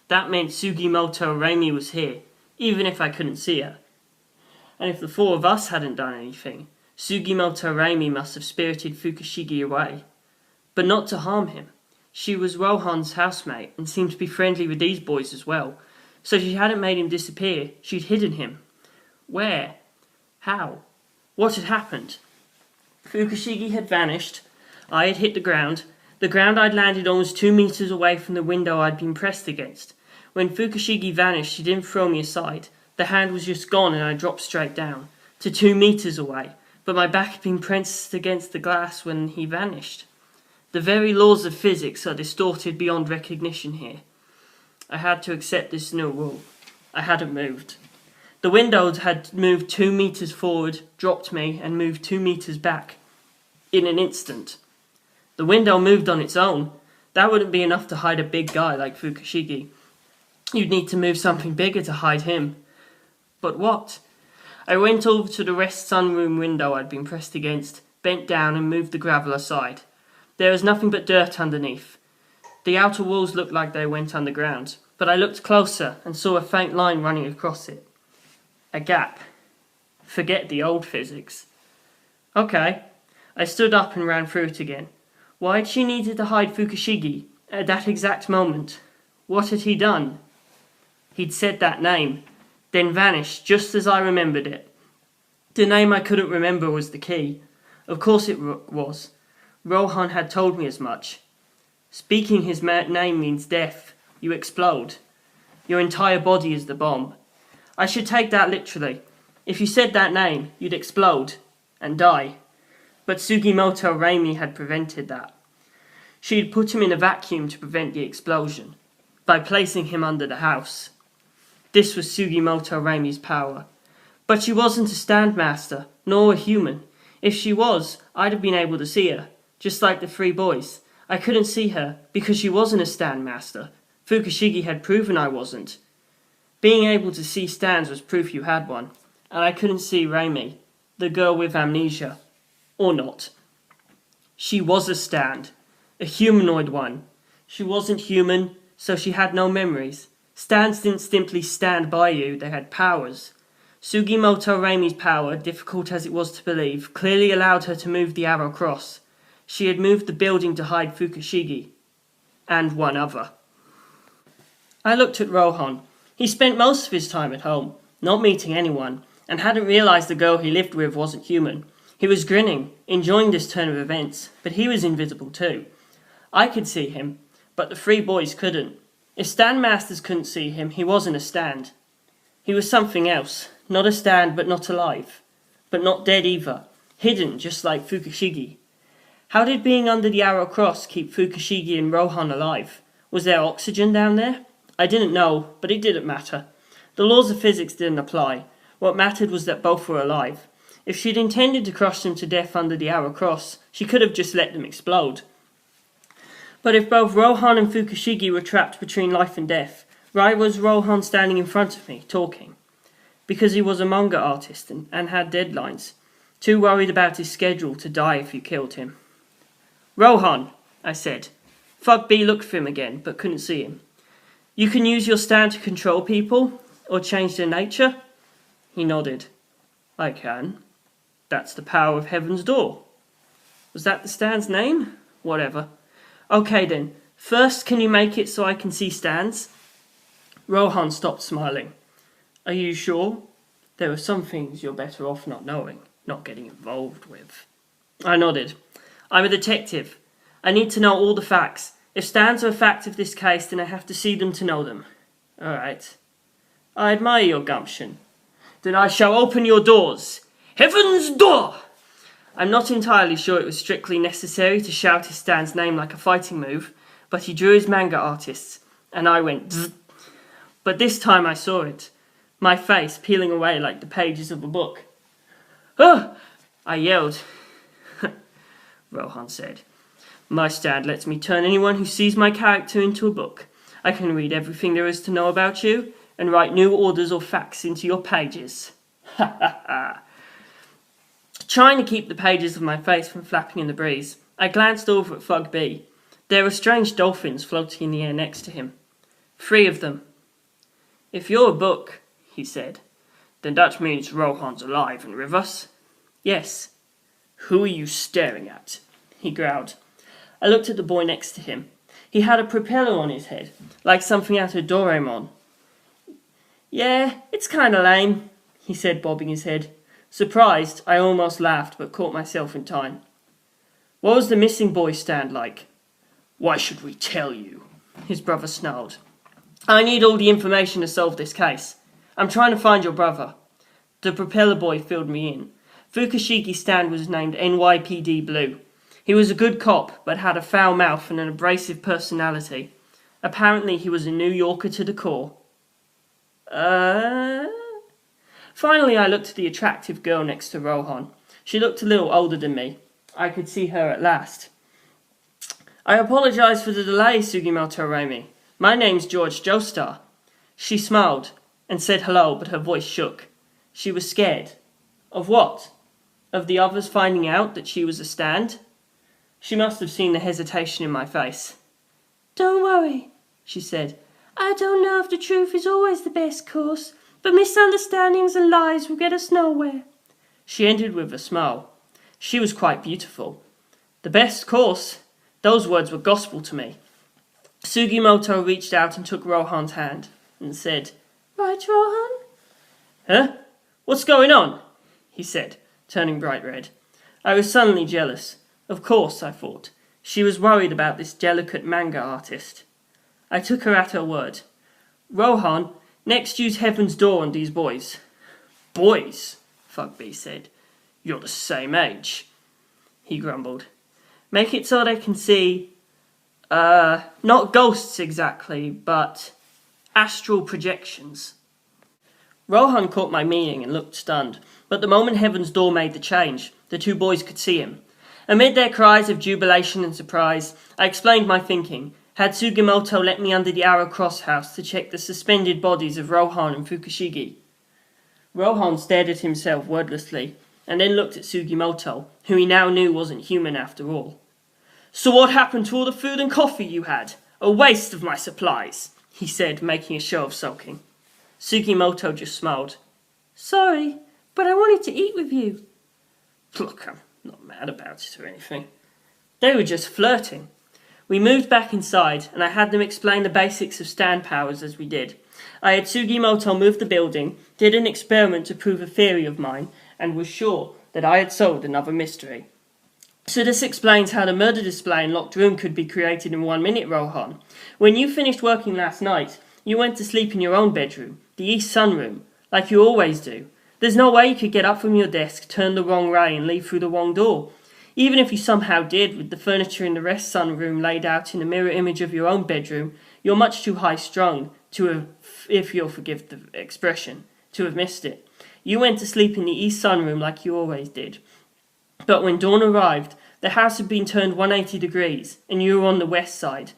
That meant Sugimoto Arami was here, even if I couldn't see her. And if the four of us hadn't done anything, Sugimoto Arami must have spirited Fukushigi away. But not to harm him. She was Rohan's housemate and seemed to be friendly with these boys as well. So she hadn't made him disappear, she'd hidden him. Where? How? What had happened? Fukushigi had vanished. I had hit the ground. The ground I'd landed on was 2 meters away from the window I'd been pressed against. When Fukushigi vanished, she didn't throw me aside. The hand was just gone and I dropped straight down, to 2 meters away. But my back had been pressed against the glass when he vanished. The very laws of physics are distorted beyond recognition here. I had to accept this new rule. I hadn't moved. The window had moved 2 meters forward, dropped me, and moved 2 meters back. In an instant. The window moved on its own. That wouldn't be enough to hide a big guy like Fukushigi. You'd need to move something bigger to hide him. But what? I went over to the rest sunroom window I'd been pressed against, bent down and moved the gravel aside. There was nothing but dirt underneath. The outer walls looked like they went underground, but I looked closer and saw a faint line running across it. A gap. Forget the old physics. Okay. I stood up and ran through it again. Why had she needed to hide Fukushigi at that exact moment? What had he done? He'd said that name, then vanished just as I remembered it. The name I couldn't remember was the key. Of course it was. Rohan had told me as much. Speaking his name means death. You explode. Your entire body is the bomb. I should take that literally. If you said that name, you'd explode and die. But Sugimoto Arami had prevented that. She had put him in a vacuum to prevent the explosion, by placing him under the house. This was Sugimoto Arami's power. But she wasn't a standmaster, nor a human. If she was, I'd have been able to see her, just like the 3 boys. I couldn't see her, because she wasn't a standmaster. Fukushigi had proven I wasn't. Being able to see stands was proof you had one, and I couldn't see Rami, the girl with amnesia. Or not. She was a stand, a humanoid one. She wasn't human, so she had no memories. Stands didn't simply stand by you, they had powers. Sugimoto Arami's power, difficult as it was to believe, clearly allowed her to move the arrow cross. She had moved the building to hide Fukushigi. And one other. I looked at Rohan. He spent most of his time at home, not meeting anyone, and hadn't realised the girl he lived with wasn't human. He was grinning, enjoying this turn of events, but he was invisible too. I could see him, but the 3 boys couldn't. If standmasters couldn't see him, he wasn't a stand. He was something else, not a stand but not alive, but not dead either, hidden just like Fukushigi. How did being under the arrow cross keep Fukushigi and Rohan alive? Was there oxygen down there? I didn't know, but it didn't matter. The laws of physics didn't apply. What mattered was that both were alive. If she'd intended to crush them to death under the arrow cross, she could have just let them explode. But if both Rohan and Fukushigi were trapped between life and death, why was Rohan standing in front of me, talking? Because he was a manga artist and had deadlines. Too worried about his schedule to die if you killed him. Rohan, I said. Fugby looked for him again, but couldn't see him. You can use your stand to control people, or change their nature? He nodded. I can. That's the power of Heaven's Door. Was that the stand's name? Whatever. Okay then, first can you make it so I can see stands? Rohan stopped smiling. Are you sure? There are some things you're better off not knowing, not getting involved with. I nodded. I'm a detective. I need to know all the facts. If stands are a fact of this case, then I have to see them to know them. All right. I admire your gumption. Then I shall open your doors. Heaven's Door! I'm not entirely sure it was strictly necessary to shout his stand's name like a fighting move, but he drew his manga artists, and I went zzz. But this time I saw it, my face peeling away like the pages of a book. Oh! I yelled. Rohan said. My stand lets me turn anyone who sees my character into a book. I can read everything there is to know about you, and write new orders or facts into your pages. Ha ha ha. Trying to keep the pages of my face from flapping in the breeze, I glanced over at Fug B. There were strange dolphins floating in the air next to him. 3 of them. If you're a book, he said, then that means Rohan's alive and with us? Yes. Who are you staring at? He growled. I looked at the boy next to him. He had a propeller on his head, like something out of Doraemon. Yeah, it's kinda lame, he said, bobbing his head. Surprised, I almost laughed, but caught myself in time. What was the missing boy stand like? Why should we tell you? His brother snarled. I need all the information to solve this case. I'm trying to find your brother. The propeller boy filled me in. Fukushiki's stand was named NYPD Blue. He was a good cop, but had a foul mouth and an abrasive personality. Apparently he was a New Yorker to the core. Finally, I looked at the attractive girl next to Rohan. She looked a little older than me. I could see her at last. I apologise for the delay, Sugimoto Reimi. My name's Jorge Joestar. She smiled and said hello, but her voice shook. She was scared. Of what? Of the others finding out that she was a stand? She must have seen the hesitation in my face. Don't worry, she said. I don't know if the truth is always the best course, but misunderstandings and lies will get us nowhere. She ended with a smile. She was quite beautiful. The best course? Those words were gospel to me. Sugimoto reached out and took Rohan's hand and said, Right, Rohan? Huh? What's going on? He said, turning bright red. I was suddenly jealous. Of course, I thought. She was worried about this delicate manga artist. I took her at her word. Rohan, next use Heaven's Door on these boys. Boys? Fugby said. You're the same age. He grumbled. Make it so they can see, not ghosts exactly, but astral projections. Rohan caught my meaning and looked stunned, but the moment Heaven's Door made the change, the 2 boys could see him. Amid their cries of jubilation and surprise, I explained my thinking. Had Sugimoto let me under the Arrow Cross house to check the suspended bodies of Rohan and Fukushiki? Rohan stared at himself wordlessly, and then looked at Sugimoto, who he now knew wasn't human after all. So what happened to all the food and coffee you had? A waste of my supplies, he said, making a show of sulking. Sugimoto just smiled. Sorry, but I wanted to eat with you. Look, I'm not mad about it or anything. They were just flirting. We moved back inside, and I had them explain the basics of stand powers as we did. I had Sugimoto move the building, did an experiment to prove a theory of mine, and was sure that I had solved another mystery. So this explains how the murder display and locked room could be created in 1 minute, Rohan. When you finished working last night, you went to sleep in your own bedroom, the east sunroom, like you always do. There's no way you could get up from your desk, turn the wrong way and leave through the wrong door. Even if you somehow did, with the furniture in the rest sunroom laid out in the mirror image of your own bedroom, you're much too high-strung to have, if you'll forgive the expression, to have missed it. You went to sleep in the east sunroom like you always did. But when dawn arrived, the house had been turned 180 degrees, and you were on the west side.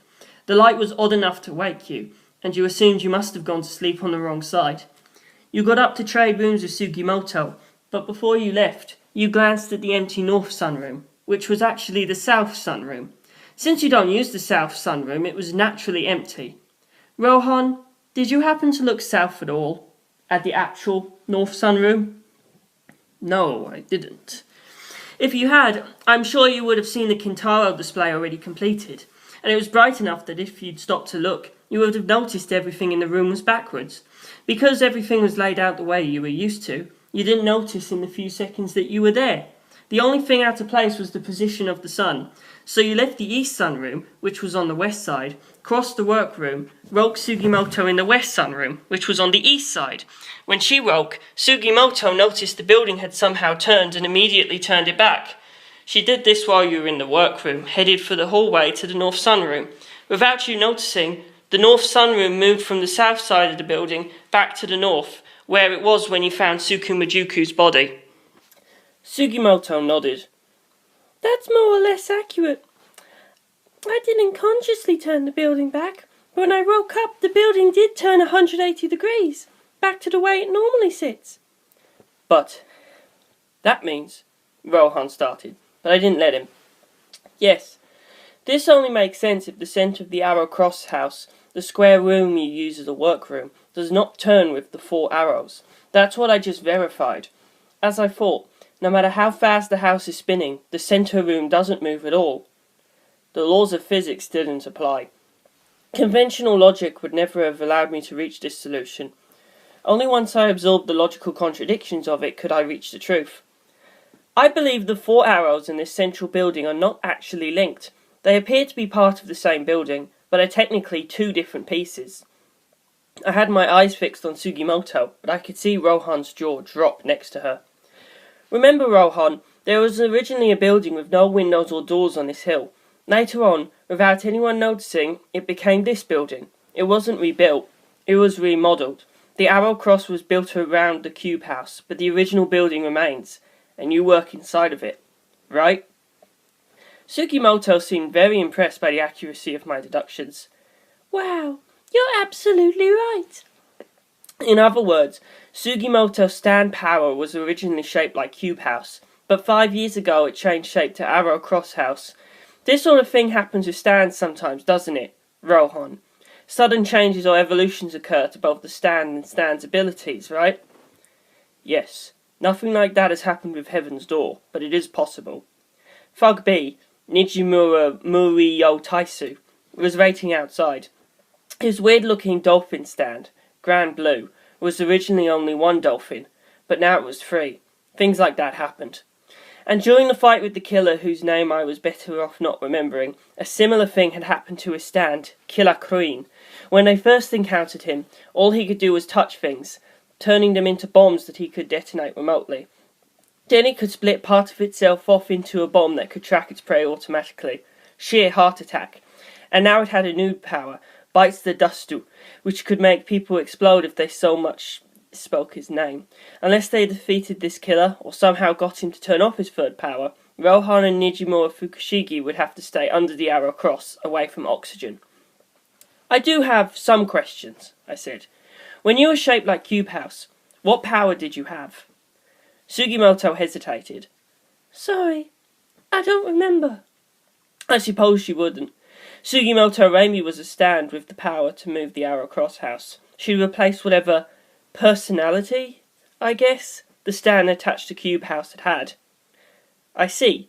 The light was odd enough to wake you, and you assumed you must have gone to sleep on the wrong side. You got up to trade rooms with Sugimoto, but before you left, you glanced at the empty north sunroom, which was actually the south sunroom. Since you don't use the south sunroom, it was naturally empty. Rohan, did you happen to look south at all? At the actual North Sunroom? No, I didn't. If you had, I'm sure you would have seen the Kintaro display already completed, and it was bright enough that if you'd stopped to look, you would have noticed everything in the room was backwards. Because everything was laid out the way you were used to, you didn't notice in the few seconds that you were there. The only thing out of place was the position of the sun. So you left the east sunroom, which was on the west side, crossed the workroom, woke Sugimoto in the west sunroom, which was on the east side. When she woke, Sugimoto noticed the building had somehow turned and immediately turned it back. She did this while you were in the workroom, headed for the hallway to the north sunroom. Without you noticing, the north sunroom moved from the south side of the building back to the north, where it was when you found Tsukumajuku's body. Sugimoto nodded. That's more or less accurate. I didn't consciously turn the building back, but when I woke up, the building did turn 180 degrees, back to the way it normally sits. But that means, Rohan started, but I didn't let him. Yes, this only makes sense if the centre of the Arrow Cross house, the square room you use as a workroom, does not turn with the 4 arrows. That's what I just verified. As I thought, no matter how fast the house is spinning, the centre room doesn't move at all. The laws of physics didn't apply. Conventional logic would never have allowed me to reach this solution. Only once I absorbed the logical contradictions of it could I reach the truth. I believe the 4 arrows in this central building are not actually linked. They appear to be part of the same building, but are technically 2 different pieces. I had my eyes fixed on Sugimoto, but I could see Rohan's jaw drop next to her. Remember, Rohan, there was originally a building with no windows or doors on this hill. Later on, without anyone noticing, it became this building. It wasn't rebuilt, it was remodelled. The Arrow Cross was built around the cube house, but the original building remains, and you work inside of it, right? Sugimoto seemed very impressed by the accuracy of my deductions. Wow, you're absolutely right. In other words, Sugimoto's stand power was originally shaped like Cube House, but 5 years ago it changed shape to Arrow Cross House. This sort of thing happens with stands sometimes, doesn't it, Rohan? Sudden changes or evolutions occur to both the stand and stand's abilities, right? Yes, nothing like that has happened with Heaven's Door, but it is possible. Thug B, Nijimura Morioh Taisu, was waiting outside. His weird-looking dolphin stand, Grand Blue, was originally only 1 dolphin, but now it was 3. Things like that happened. And during the fight with the killer, whose name I was better off not remembering, a similar thing had happened to his stand, Killer Queen. When they first encountered him, all he could do was touch things, turning them into bombs that he could detonate remotely. Then it could split part of itself off into a bomb that could track its prey automatically. Sheer heart attack. And now it had a new power, Bites the Dustu, which could make people explode if they so much spoke his name. Unless they defeated this killer, or somehow got him to turn off his third power, Rohan and Nijimura Fukushigi would have to stay under the Arrow Cross, away from oxygen. I do have some questions, I said. When you were shaped like Cube House, what power did you have? Sugimoto hesitated. Sorry, I don't remember. I suppose you wouldn't. Sugimoto Reimi was a stand with the power to move the Arrow Cross house. She replaced whatever personality, I guess, the stand attached to Cube House had. I see.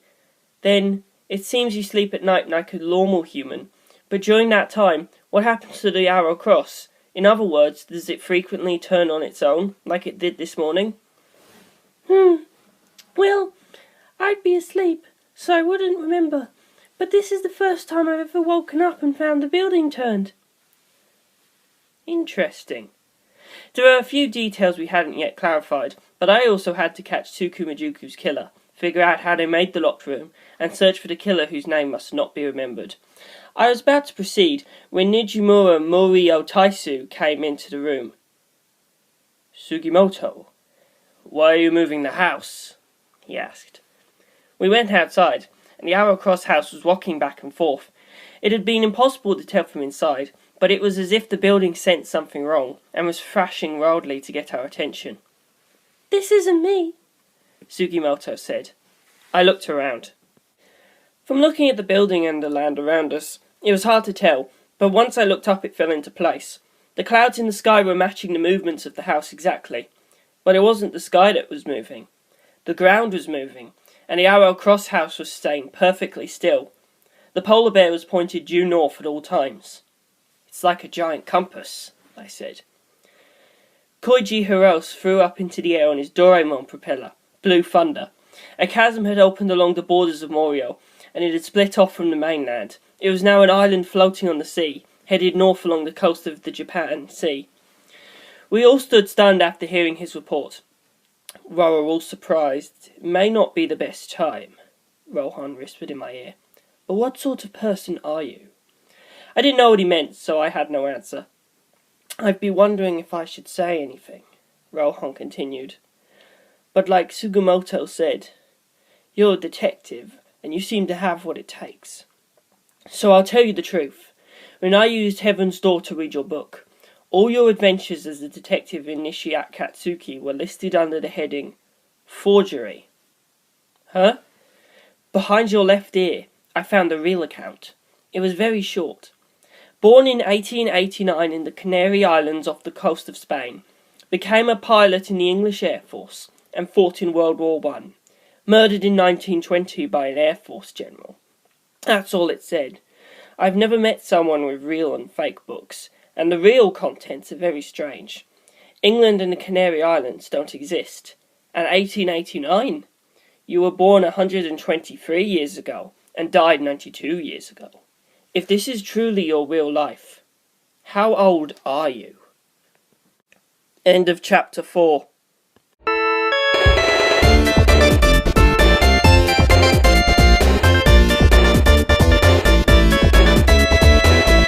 Then it seems you sleep at night like a normal human. But during that time, what happens to the Arrow Cross? In other words, does it frequently turn on its own, like it did this morning? Well, I'd be asleep, so I wouldn't remember. But this is the first time I've ever woken up and found the building turned. Interesting. There are a few details we hadn't yet clarified, but I also had to catch Tsukumajuku's killer, figure out how they made the locked room, and search for the killer whose name must not be remembered. I was about to proceed when Nijimura Morioh Taisu came into the room. Sugimoto, why are you moving the house? He asked. We went outside, and the Arrow Cross house was rocking back and forth. It had been impossible to tell from inside, but it was as if the building sensed something wrong, and was thrashing wildly to get our attention. This isn't me, Sugimoto said. I looked around. From looking at the building and the land around us, it was hard to tell, But once I looked up it fell into place. The clouds in the sky were matching the movements of the house exactly. But it wasn't the sky that was moving. The ground was moving, and the Arrow Cross house was staying perfectly still. The polar bear was pointed due north at all times. "It's like a giant compass," I said. Joji threw up into the air on his Doraemon propeller. Blue thunder. A chasm had opened along the borders of Morioh, and it had split off from the mainland. It was now an island floating on the sea, headed north along the coast of the Japan Sea. We all stood stunned after hearing his report. We were all surprised. "It may not be the best time," Rohan whispered in my ear. "But what sort of person are you?" I didn't know what he meant, so I had no answer. "I've been wondering if I should say anything," Rohan continued. "But like Sugimoto said, you're a detective, and you seem to have what it takes. So I'll tell you the truth. When I used Heaven's Door to read your book, all your adventures as a detective in Nishiakatsuki were listed under the heading forgery." "Huh?" "Behind your left ear, I found the real account. It was very short. Born in 1889 in the Canary Islands off the coast of Spain, became a pilot in the English Air Force and fought in World War I. Murdered in 1920 by an Air Force general. That's all it said. I've never met someone with real and fake books, and the real contents are very strange. England and the Canary Islands don't exist. And 1889? You were born 123 years ago, and died 92 years ago. If this is truly your real life, how old are you?" End of chapter 4.